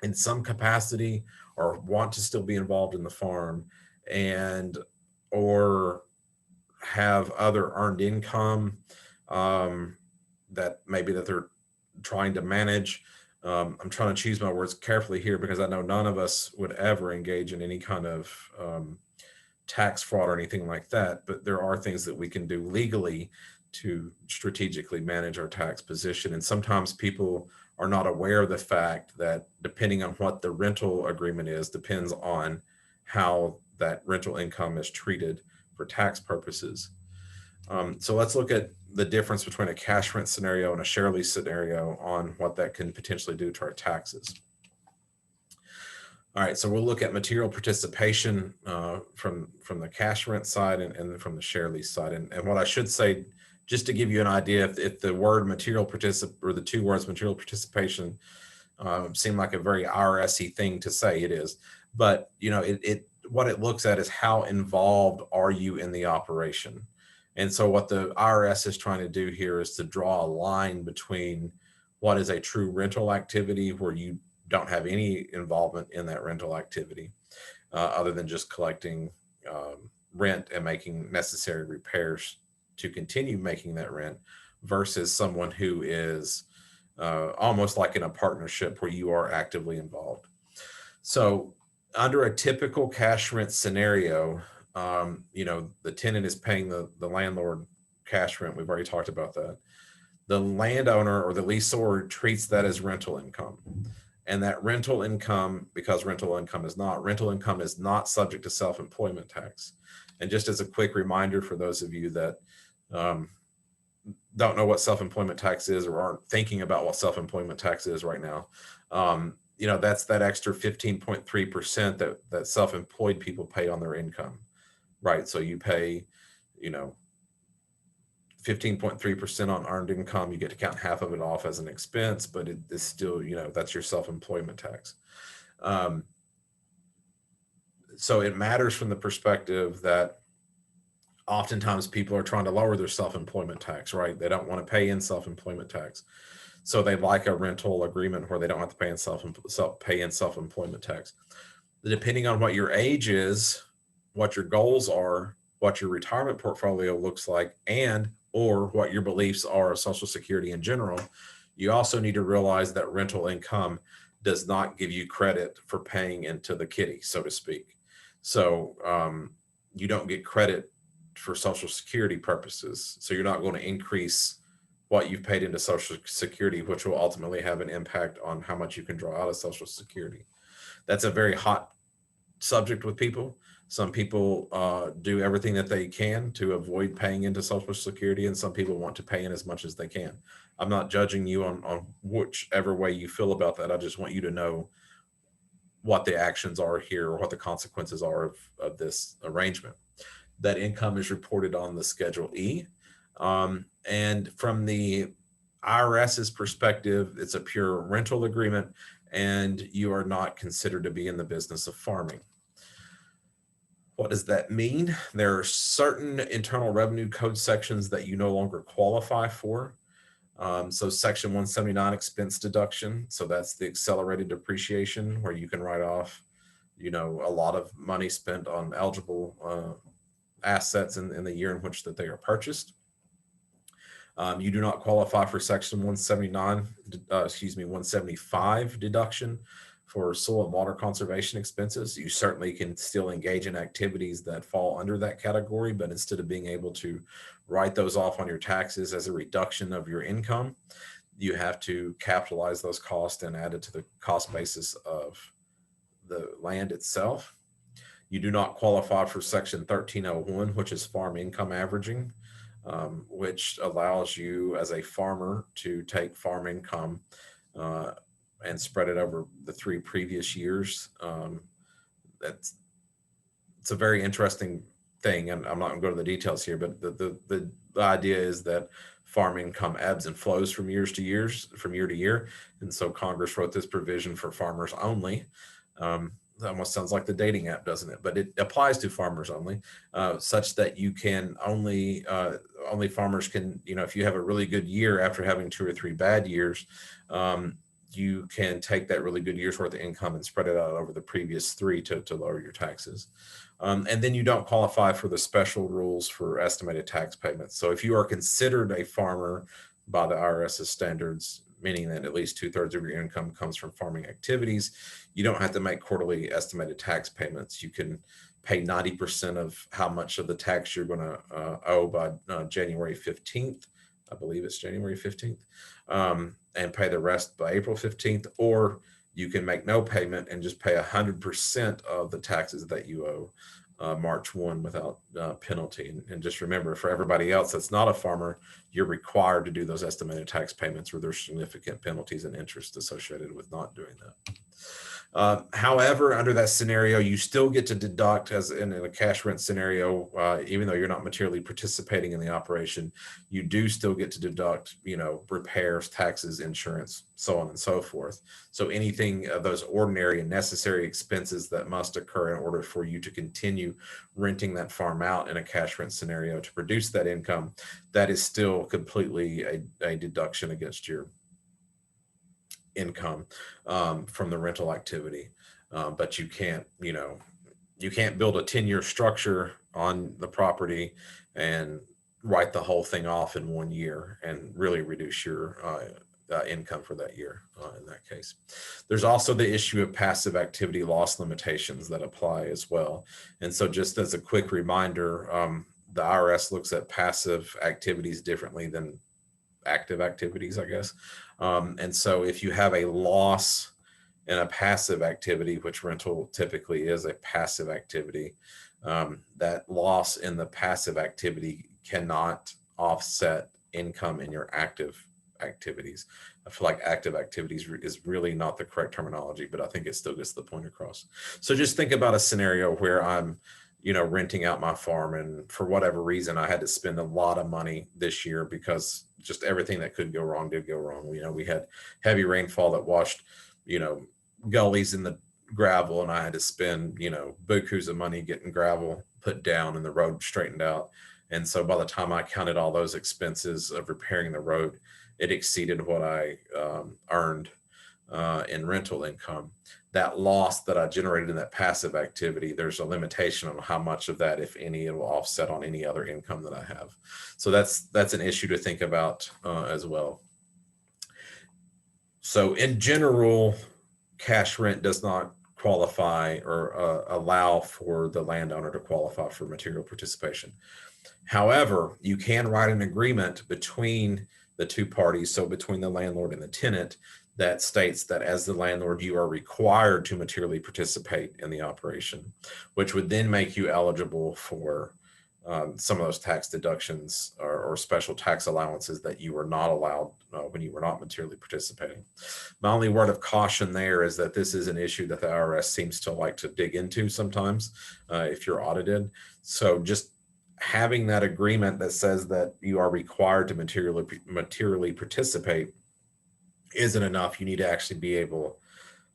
in some capacity, or want to still be involved in the farm, or have other earned income that they're trying to manage. I'm trying to choose my words carefully here because I know none of us would ever engage in any kind of tax fraud or anything like that, but there are things that we can do legally to strategically manage our tax position. And sometimes people are not aware of the fact that depending on what the rental agreement is, depends on how that rental income is treated for tax purposes. So let's look at the difference between a cash rent scenario and a share lease scenario on what that can potentially do to our taxes. All right, so we'll look at material participation from the cash rent side and from the share lease side. And what I should say, just to give you an idea, if the word material or the two words material participation seem like a very IRS-y thing to say, it is. But what it looks at is how involved are you in the operation. And so what the IRS is trying to do here is to draw a line between what is a true rental activity where you don't have any involvement in that rental activity other than just collecting rent and making necessary repairs to continue making that rent, versus someone who is almost like in a partnership where you are actively involved. So under a typical cash rent scenario, the tenant is paying the landlord cash rent. We've already talked about that. The landowner or the leaseor treats that as rental income. And that rental income, because rental income is not subject to self-employment tax. And just as a quick reminder for those of you that um, don't know what self-employment tax is or aren't thinking about what self-employment tax is right now, that's that extra 15.3% that self-employed people pay on their income, right? So you pay, 15.3% on earned income. You get to count half of it off as an expense, but it is still, that's your self-employment tax. So it matters from the perspective that oftentimes people are trying to lower their self-employment tax, right? They don't want to pay in self-employment tax. So they like a rental agreement where they don't have to pay in self-employment tax. Depending on what your age is, what your goals are, what your retirement portfolio looks like, and or what your beliefs are of Social Security in general, you also need to realize that rental income does not give you credit for paying into the kitty, so to speak. So you don't get credit for Social Security purposes. So you're not going to increase what you've paid into Social Security, which will ultimately have an impact on how much you can draw out of Social Security. That's a very hot subject with people. Some people do everything that they can to avoid paying into Social Security, and some people want to pay in as much as they can. I'm not judging you on whichever way you feel about that. I just want you to know what the actions are here or what the consequences are of this arrangement. That income is reported on the Schedule E. And from the IRS's perspective, it's a pure rental agreement, and you are not considered to be in the business of farming. What does that mean? There are certain Internal Revenue Code sections that you no longer qualify for. So Section 179 expense deduction. So that's the accelerated depreciation where you can write off, a lot of money spent on eligible assets in the year in which that they are purchased. You do not qualify for Section 175 deduction for soil and water conservation expenses. You certainly can still engage in activities that fall under that category, but instead of being able to write those off on your taxes as a reduction of your income, you have to capitalize those costs and add it to the cost basis of the land itself. You do not qualify for Section 1301, which is farm income averaging, which allows you as a farmer to take farm income and spread it over the 3 previous years. It's a very interesting thing, and I'm not going to go to the details here, but the idea is that farm income ebbs and flows from year to year, and so Congress wrote this provision for farmers only. It almost sounds like the dating app, doesn't it? But it applies to farmers only, such that you can only farmers can, if you have a really good year after having 2 or 3 bad years, you can take that really good year's worth of income and spread it out over the previous 3 to lower your taxes. And then you don't qualify for the special rules for estimated tax payments. So if you are considered a farmer by the IRS's standards, meaning that at least 2/3 of your income comes from farming activities, you don't have to make quarterly estimated tax payments. You can pay 90% of how much of the tax you're going to owe by January 15th. I believe it's January 15th, and pay the rest by April 15th, or you can make no payment and just pay 100% of the taxes that you owe March 1 without penalty. And just remember, for everybody else that's not a farmer, you're required to do those estimated tax payments where there's significant penalties and interest associated with not doing that. However, under that scenario, you still get to deduct, as in a cash rent scenario, even though you're not materially participating in the operation, you do still get to deduct, repairs, taxes, insurance, so on and so forth. So anything of those ordinary and necessary expenses that must occur in order for you to continue renting that farm out in a cash rent scenario to produce that income, that is still completely a deduction against your income from the rental activity. But you can't build a 10-year structure on the property and write the whole thing off in 1 year and really reduce your income for that year in that case. There's also the issue of passive activity loss limitations that apply as well. And so just as a quick reminder, the IRS looks at passive activities differently than active activities, I guess. And so if you have a loss in a passive activity, which rental typically is a passive activity, that loss in the passive activity cannot offset income in your active activities. I feel like active activities is really not the correct terminology, but I think it still gets the point across. So just think about a scenario where I'm, renting out my farm, and for whatever reason, I had to spend a lot of money this year because just everything that could go wrong did go wrong. We had heavy rainfall that washed, gullies in the gravel, and I had to spend, bukus of money getting gravel put down and the road straightened out. And so by the time I counted all those expenses of repairing the road, it exceeded what I earned in rental income. That loss that I generated in that passive activity, there's a limitation on how much of that, if any, it will offset on any other income that I have. So that's an issue to think about as well. So in general, cash rent does not qualify or allow for the landowner to qualify for material participation. However, you can write an agreement between the two parties, so between the landlord and the tenant, that states that as the landlord, you are required to materially participate in the operation, which would then make you eligible for some of those tax deductions or special tax allowances that you were not allowed when you were not materially participating. My only word of caution there is that this is an issue that the IRS seems to like to dig into sometimes if you're audited. So just having that agreement that says that you are required to materially participate isn't enough. You need to actually be able,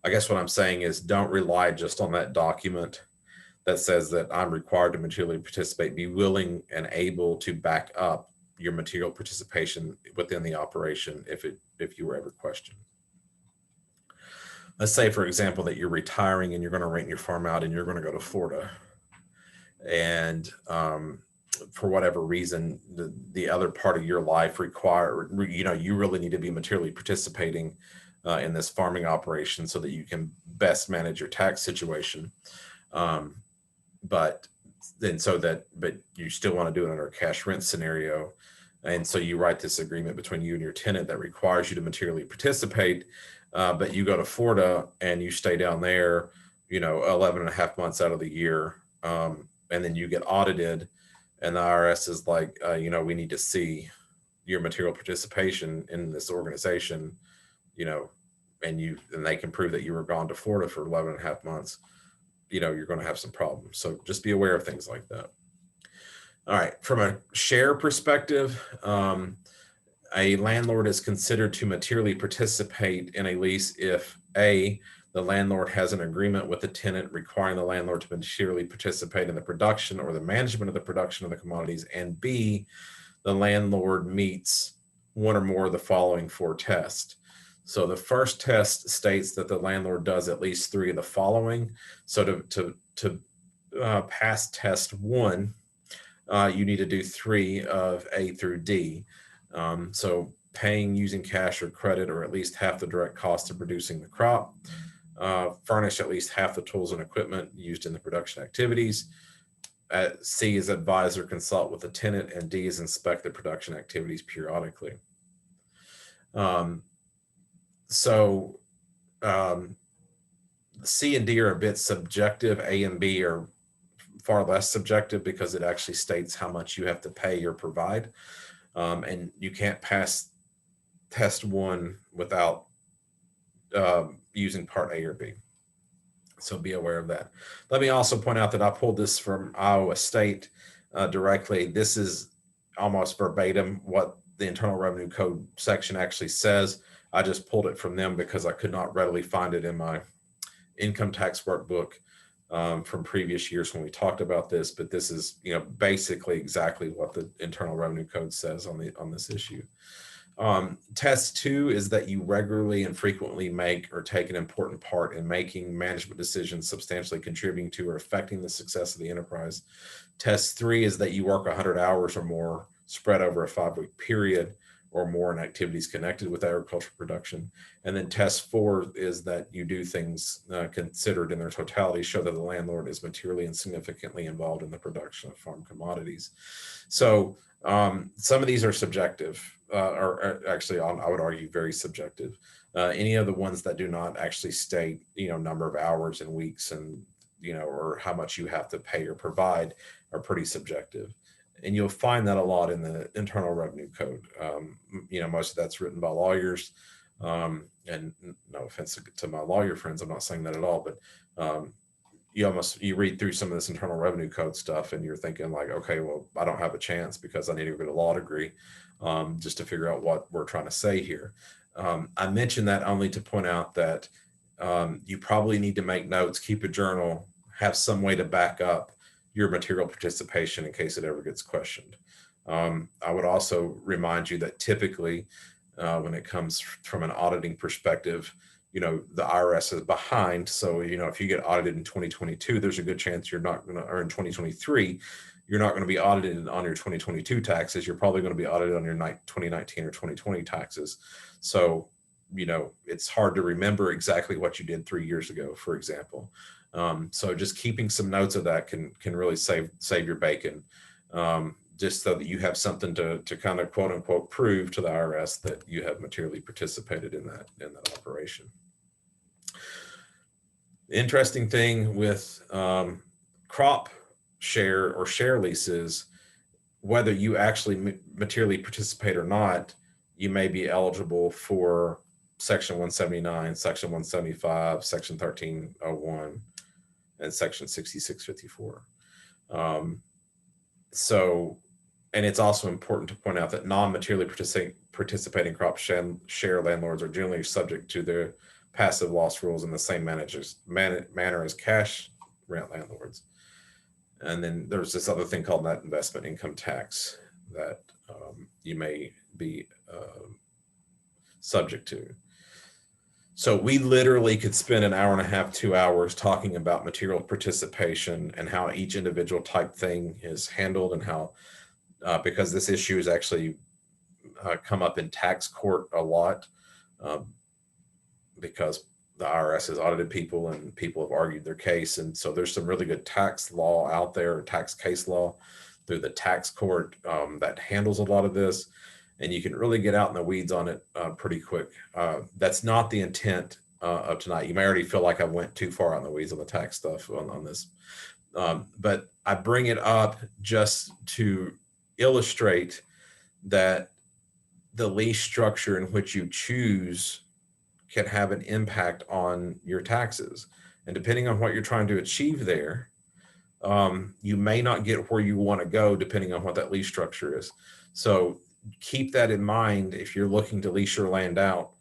I guess what I'm saying is, don't rely just on that document that says that I'm required to materially participate. Be willing and able to back up your material participation within the operation if you were ever questioned. Let's say, for example, that you're retiring and you're going to rent your farm out and you're going to go to Florida. And for whatever reason, the other part of your life you really need to be materially participating in this farming operation so that you can best manage your tax situation. But you still want to do it under a cash rent scenario. And so you write this agreement between you and your tenant that requires you to materially participate, but you go to Florida and you stay down there, 11 and a half months out of the year. And then you get audited and the IRS is like, we need to see your material participation in this organization, and they can prove that you were gone to Florida for 11 and a half months. You're going to have some problems. So just be aware of things like that. All right. From a share perspective, a landlord is considered to materially participate in a lease if A, the landlord has an agreement with the tenant requiring the landlord to materially participate in the production or the management of the production of the commodities, and B, the landlord meets one or more of the following 4 tests. So the first test states that the landlord does at least 3 of the following. So to pass test 1, you need to do 3 of A through D. So paying using cash or credit, or at least half the direct cost of producing the crop. Furnish at least half the tools and equipment used in the production activities. C is advise or consult with the tenant, and D is inspect the production activities periodically. C and D are a bit subjective. A and B are far less subjective because it actually states how much you have to pay or provide. And you can't pass test 1 without using part A or B. So be aware of that. Let me also point out that I pulled this from Iowa State directly. This is almost verbatim what the Internal Revenue Code section actually says. I just pulled it from them because I could not readily find it in my income tax workbook from previous years when we talked about this. But this is, basically exactly what the Internal Revenue Code says on this issue. Test 2 is that you regularly and frequently make or take an important part in making management decisions substantially contributing to or affecting the success of the enterprise. Test 3 is that you work 100 hours or more spread over a 5-week period, or more in activities connected with agricultural production. And then test 4 is that you do things considered in their totality, show that the landlord is materially and significantly involved in the production of farm commodities. So some of these are subjective, or actually, I would argue very subjective. Any of the ones that do not actually state, number of hours and weeks and, or how much you have to pay or provide are pretty subjective. And you'll find that a lot in the Internal Revenue Code. Most of that's written by lawyers. And no offense to my lawyer friends, I'm not saying that at all, but you read through some of this Internal Revenue Code stuff and you're thinking like, okay, well, I don't have a chance because I need to get a law degree just to figure out what we're trying to say here. I mentioned that only to point out that you probably need to make notes, keep a journal, have some way to back up your material participation in case it ever gets questioned. I would also remind you that typically when it comes from an auditing perspective, the IRS is behind. So, if you get audited in 2022, there's a good chance you're not going to, or in 2023, you're not going to be audited on your 2022 taxes. You're probably going to be audited on your 2019 or 2020 taxes. So, it's hard to remember exactly what you did 3 years ago, for example. So just keeping some notes of that can really save your bacon, just so that you have something to kind of quote unquote prove to the IRS that you have materially participated in that operation. Interesting thing with crop share or share leases, whether you actually materially participate or not, you may be eligible for Section 179, Section 175, Section 1301, and Section 6654. And it's also important to point out that non-materially participating crop share landlords are generally subject to their passive loss rules in the same manner as cash rent landlords. And then there's this other thing called net investment income tax that you may be subject to. So we literally could spend an hour and a half, 2 hours talking about material participation and how each individual type thing is handled and how, because this issue has actually come up in tax court a lot because the IRS has audited people and people have argued their case. And so there's some really good tax law out there, tax case law through the tax court that handles a lot of this. And you can really get out in the weeds on it pretty quick. That's not the intent of tonight. You may already feel like I went too far out in the weeds on the tax stuff on this. But I bring it up just to illustrate that the lease structure in which you choose can have an impact on your taxes. And depending on what you're trying to achieve there, you may not get where you want to go depending on what that lease structure is. So keep that in mind if you're looking to lease your land out.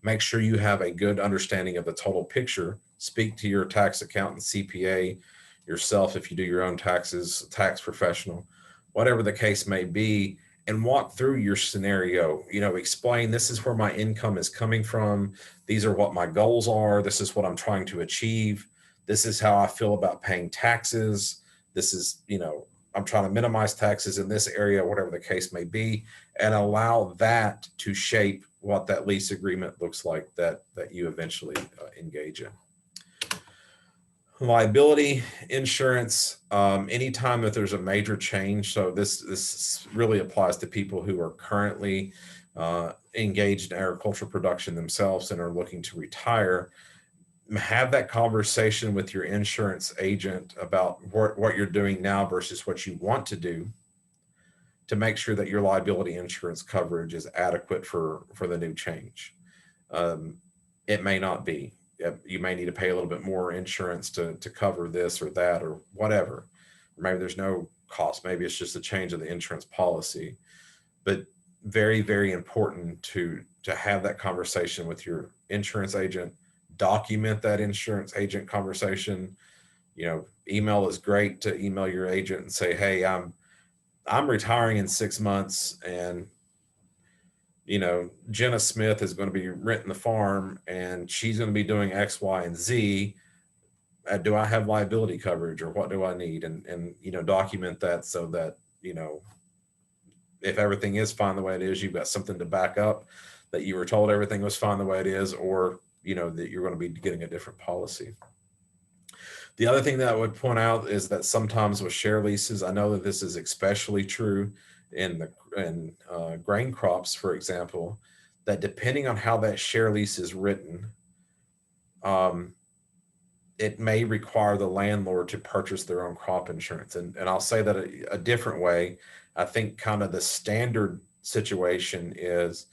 Make sure you have a good understanding of the total picture. Speak to your tax accountant, CPA, yourself if you do your own taxes, tax professional, whatever the case may be, and walk through your scenario. Explain, this is where my income is coming from. These are what my goals are. This is what I'm trying to achieve. This is how I feel about paying taxes. This is, I'm trying to minimize taxes in this area, whatever the case may be, and allow that to shape what that lease agreement looks like that you eventually engage in. Liability insurance, anytime that there's a major change. So this really applies to people who are currently engaged in agricultural production themselves and are looking to retire. Have that conversation with your insurance agent about what you're doing now versus what you want to do to make sure that your liability insurance coverage is adequate for the new change. It may not be. You may need to pay a little bit more insurance to cover this or that or whatever. Or maybe there's no cost. Maybe it's just a change of the insurance policy. But very, very important to have that conversation with your insurance agent. Document that insurance agent conversation. Email is great to email your agent and say, hey, I'm retiring in 6 months and Jenna Smith is going to be renting the farm and she's going to be doing X, Y, and Z. Do I have liability coverage or what do I need? And document that so that, if everything is fine the way it is, you've got something to back up that you were told everything was fine the way it is, or that you're going to be getting a different policy. The other thing that I would point out is that sometimes with share leases, I know that this is especially true in grain crops, for example, that depending on how that share lease is written, um, it may require the landlord to purchase their own crop insurance. And I'll say that a different way. I think kind of the standard situation is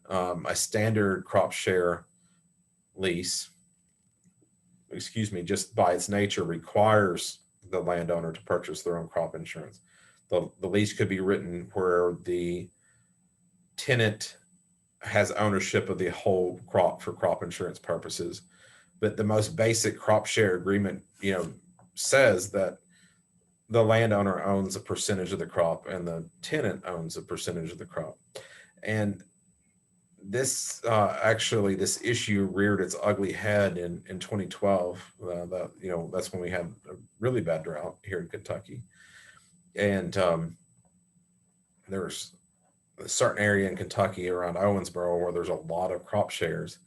a standard crop share lease, just by its nature requires the landowner to purchase their own crop insurance. The lease could be written where the tenant has ownership of the whole crop for crop insurance purposes. But the most basic crop share agreement, says that the landowner owns a percentage of the crop and the tenant owns a percentage of the crop. And this this issue reared its ugly head in 2012. That's when we had a really bad drought here in Kentucky, and there's a certain area in Kentucky around Owensboro where there's a lot of crop shares,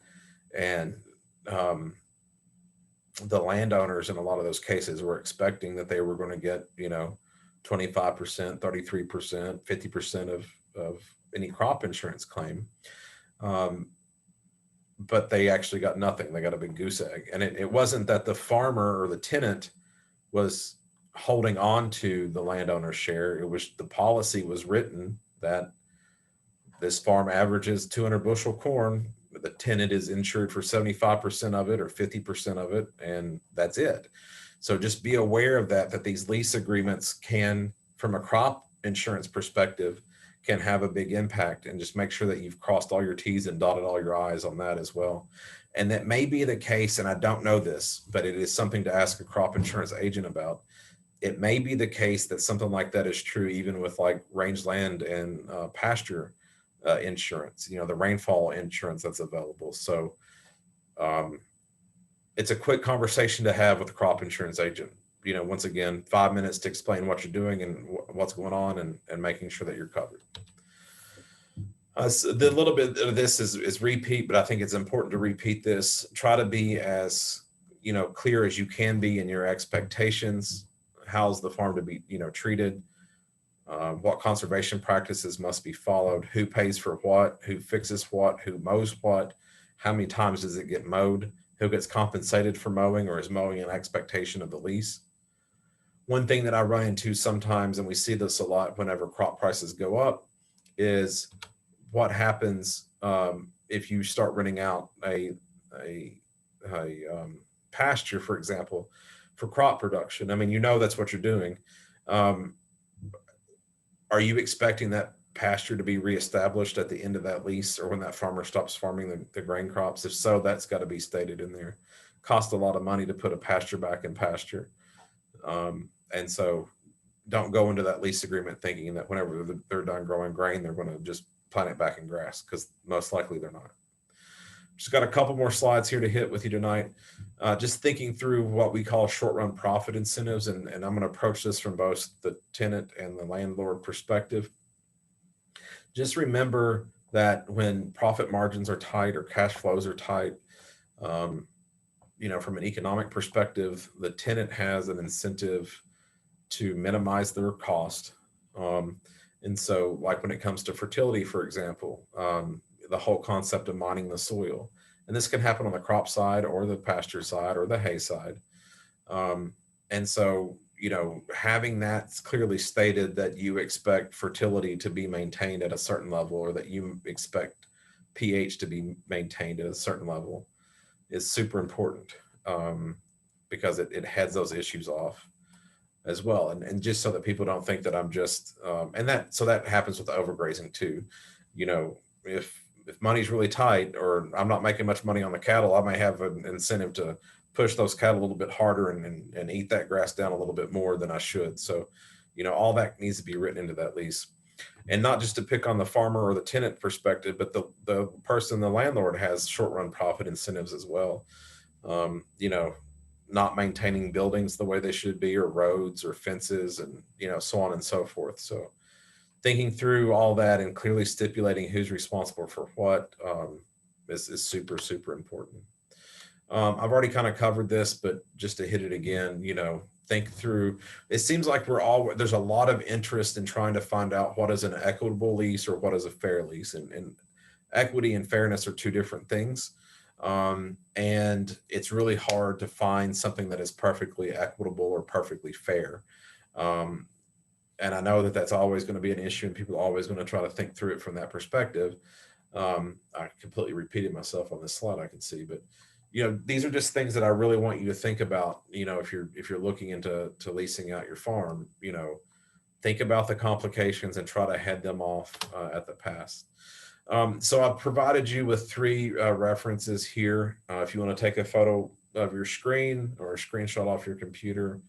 and the landowners in a lot of those cases were expecting that they were going to get 25%, 33%, 50% of any crop insurance claim. But they actually got nothing. They got a big goose egg. And it wasn't that the farmer or the tenant was holding on to the landowner's share. It was the policy was written that this farm averages 200 bushel corn. The tenant is insured for 75% of it or 50% of it, and that's it. So just be aware of that these lease agreements can, from a crop insurance perspective, can have a big impact, and just make sure that you've crossed all your T's and dotted all your I's on that as well. And that may be the case, and I don't know this, but it is something to ask a crop insurance agent about. It may be the case that something like that is true even with like rangeland and pasture insurance, the rainfall insurance that's available. So it's a quick conversation to have with a crop insurance agent. Once again, 5 minutes to explain what you're doing and what's going on, and making sure that you're covered. So the little bit of this is repeat, but I think it's important to repeat this. Try to be as clear as you can be in your expectations. How's the farm to be treated? What conservation practices must be followed? Who pays for what? Who fixes what? Who mows what? How many times does it get mowed? Who gets compensated for mowing, or is mowing an expectation of the lease? One thing that I run into sometimes, and we see this a lot whenever crop prices go up, is what happens if you start renting out a pasture, for example, for crop production. I mean, that's what you're doing. Are you expecting that pasture to be reestablished at the end of that lease, or when that farmer stops farming the grain crops? If so, that's got to be stated in there. Cost a lot of money to put a pasture back in pasture. And so don't go into that lease agreement thinking that whenever they're done growing grain, they're going to just plant it back in grass, because most likely they're not. Just got a couple more slides here to hit with you tonight. Just thinking through what we call short-run profit incentives, and I'm going to approach this from both the tenant and the landlord perspective. Just remember that when profit margins are tight or cash flows are tight, from an economic perspective, the tenant has an incentive to minimize their cost. And so, like when it comes to fertility, for example, the whole concept of mining the soil, and this can happen on the crop side or the pasture side or the hay side. And so, having that clearly stated that you expect fertility to be maintained at a certain level, or that you expect pH to be maintained at a certain level, is super important, because it heads those issues off as well. And just so that people don't think that I'm just, so that happens with the overgrazing too. If money's really tight, or I'm not making much money on the cattle, I may have an incentive to push those cattle a little bit harder and eat that grass down a little bit more than I should. So, all that needs to be written into that lease. And not just to pick on the farmer or the tenant perspective, but the person, the landlord, has short-run profit incentives as well. Not maintaining buildings the way they should be, or roads or fences, and so on and so forth. So thinking through all that and clearly stipulating who's responsible for what is super, super important. I've already kind of covered this, but just to hit it again, think through. It seems like there's a lot of interest in trying to find out what is an equitable lease or what is a fair lease, and equity and fairness are two different things. And it's really hard to find something that is perfectly equitable or perfectly fair. Um, and I know that that's always going to be an issue, and people are always going to try to think through it from that perspective. I completely repeated myself on this slide, I can see, but these are just things that I really want you to think about. If you're looking into leasing out your farm, think about the complications and try to head them off at the pass. So I've provided you with three references here. If you want to take a photo of your screen or a screenshot off your computer,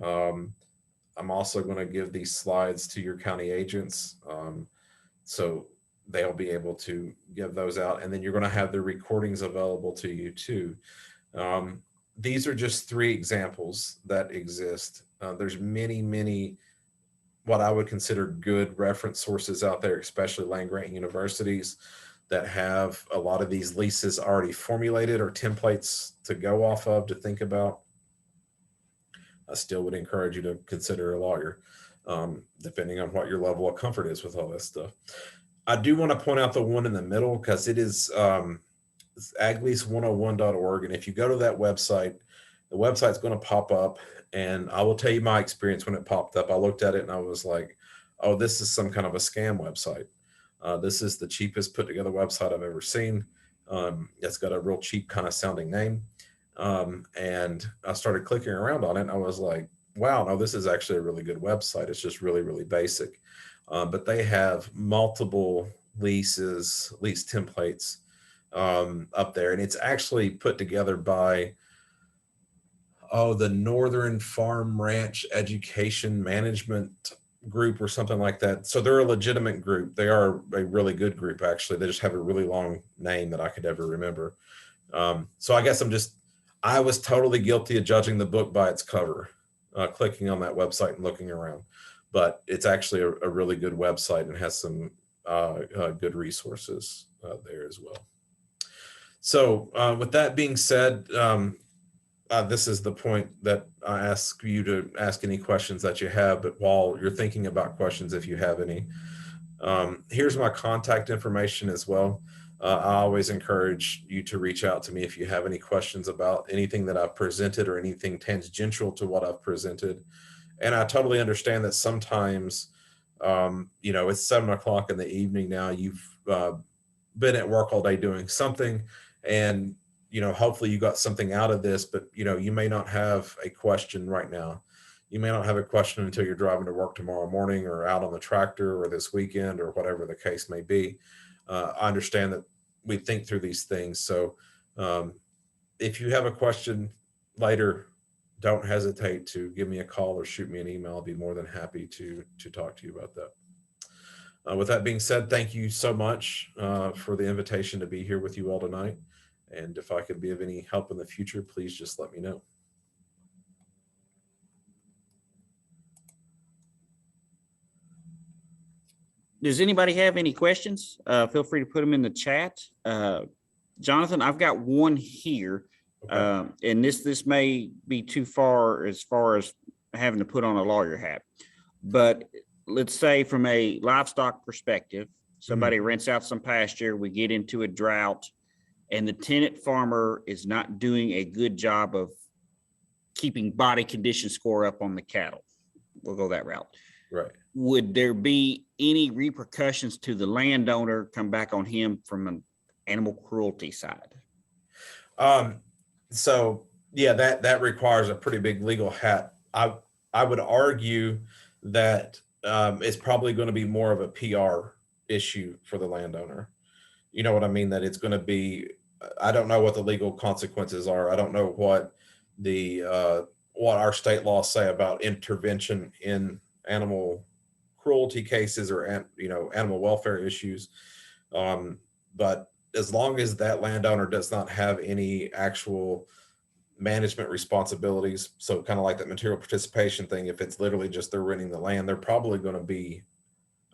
I'm also going to give these slides to your county agents. So they'll be able to give those out. And then you're going to have the recordings available to you too. These are just three examples that exist. There's many, many what I would consider good reference sources out there, especially land grant universities that have a lot of these leases already formulated or templates to go off of to think about. I still would encourage you to consider a lawyer, depending on what your level of comfort is with all this stuff. I do want to point out the one in the middle because it is aglease101.org. And if you go to that website, the website's going to pop up. And I will tell you my experience when it popped up. I looked at it and I was like, oh, this is some kind of a scam website. This is the cheapest put together website I've ever seen. It's got a real cheap kind of sounding name. And I started clicking around on it and I was like, wow, no, this is actually a really good website. It's just really, really basic. But they have multiple lease templates up there. And it's actually put together by the Northern Farm Ranch Education Management Group or something like that. So they're a legitimate group. They are a really good group, actually. They just have a really long name that I could never remember. So I guess I was totally guilty of judging the book by its cover, clicking on that website and looking around. But it's actually a really good website and has some good resources there as well. So with that being said, this is the point that I ask you to ask any questions that you have, but while you're thinking about questions, if you have any, here's my contact information as well. I always encourage you to reach out to me if you have any questions about anything that I've presented or anything tangential to what I've presented. And I totally understand that sometimes, it's 7 o'clock in the evening now, you've been at work all day doing something, and hopefully you got something out of this, but you may not have a question right now. You may not have a question until you're driving to work tomorrow morning or out on the tractor or this weekend or whatever the case may be. I understand that we think through these things. So if you have a question later, don't hesitate to give me a call or shoot me an email. I'll be more than happy to talk to you about that. With that being said, thank you so much for the invitation to be here with you all tonight. And if I could be of any help in the future, please just let me know. Does anybody have any questions? Feel free to put them in the chat. Jonathan, I've got one here. Okay. And this may be too far as having to put on a lawyer hat. But let's say from a livestock perspective, somebody rents out some pasture, we get into a drought, and the tenant farmer is not doing a good job of keeping body condition score up on the cattle. We'll go that route. Right. Would there be any repercussions to the landowner come back on him from an animal cruelty side? So yeah, that requires a pretty big legal hat. I would argue that it's probably going to be more of a PR issue for the landowner. You know what I mean? That it's going to be, I don't know what the legal consequences are. I don't know what what our state laws say about intervention in animal cruelty cases or animal welfare issues. But as long as that landowner does not have any actual management responsibilities, so kind of like that material participation thing, if it's literally just they're renting the land, they're probably going to be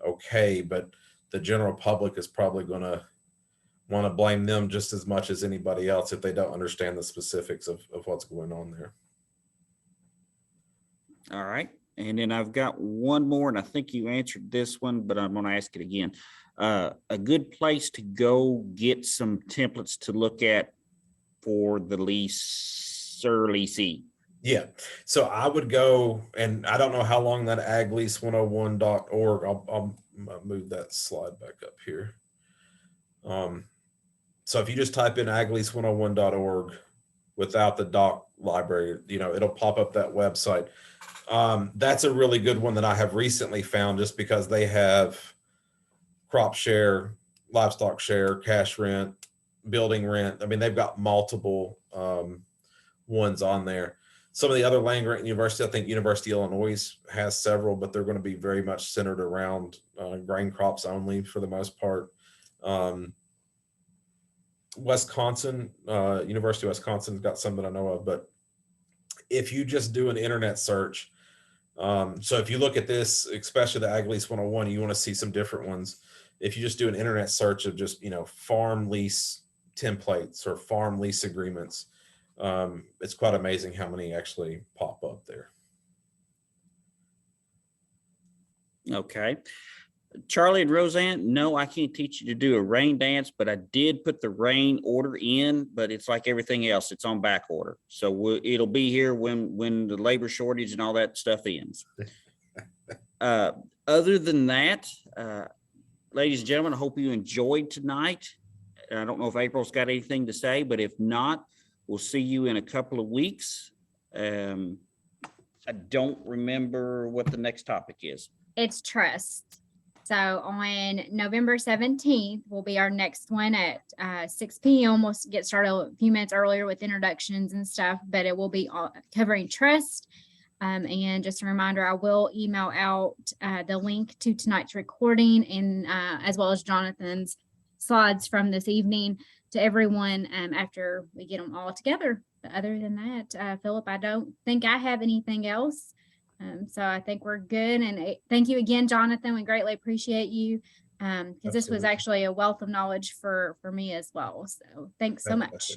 okay, but the general public is probably going to want to blame them just as much as anybody else if they don't understand the specifics of what's going on there. All right. And then I've got one more, and I think you answered this one, but I'm going to ask it again. A good place to go get some templates to look at for the leasee. Yeah. So I would go, and I don't know how long that aglease101.org, I'll move that slide back up here. So if you just type in aglease101.org without the doc library, it'll pop up that website. That's a really good one that I have recently found, just because they have crop share, livestock share, cash rent, building rent. I mean, they've got multiple ones on there. Some of the other land grant universities, I think University of Illinois has several, but they're going to be very much centered around grain crops only for the most part. Wisconsin, University of Wisconsin's got some that I know of, but if you just do an internet search, so if you look at this, especially the Ag Lease 101, you want to see some different ones. If you just do an internet search of just, farm lease templates or farm lease agreements, it's quite amazing how many actually pop up there. Okay. Charlie and Roseanne, no, I can't teach you to do a rain dance, but I did put the rain order in, but it's like everything else. It's on back order. So it'll be here when the labor shortage and all that stuff ends. Other than that, ladies and gentlemen, I hope you enjoyed tonight. I don't know if April's got anything to say, but if not, we'll see you in a couple of weeks. I don't remember what the next topic is. It's trust. So on November 17th will be our next one at 6 p.m. We'll get started a few minutes earlier with introductions and stuff, but it will be covering trust. And just a reminder, I will email out the link to tonight's recording and as well as Jonathan's slides from this evening to everyone after we get them all together. But other than that, Philip, I don't think I have anything else. So I think we're good. And thank you again, Jonathan. We greatly appreciate you because this was actually a wealth of knowledge for me as well. So thanks so much.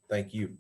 Thank you.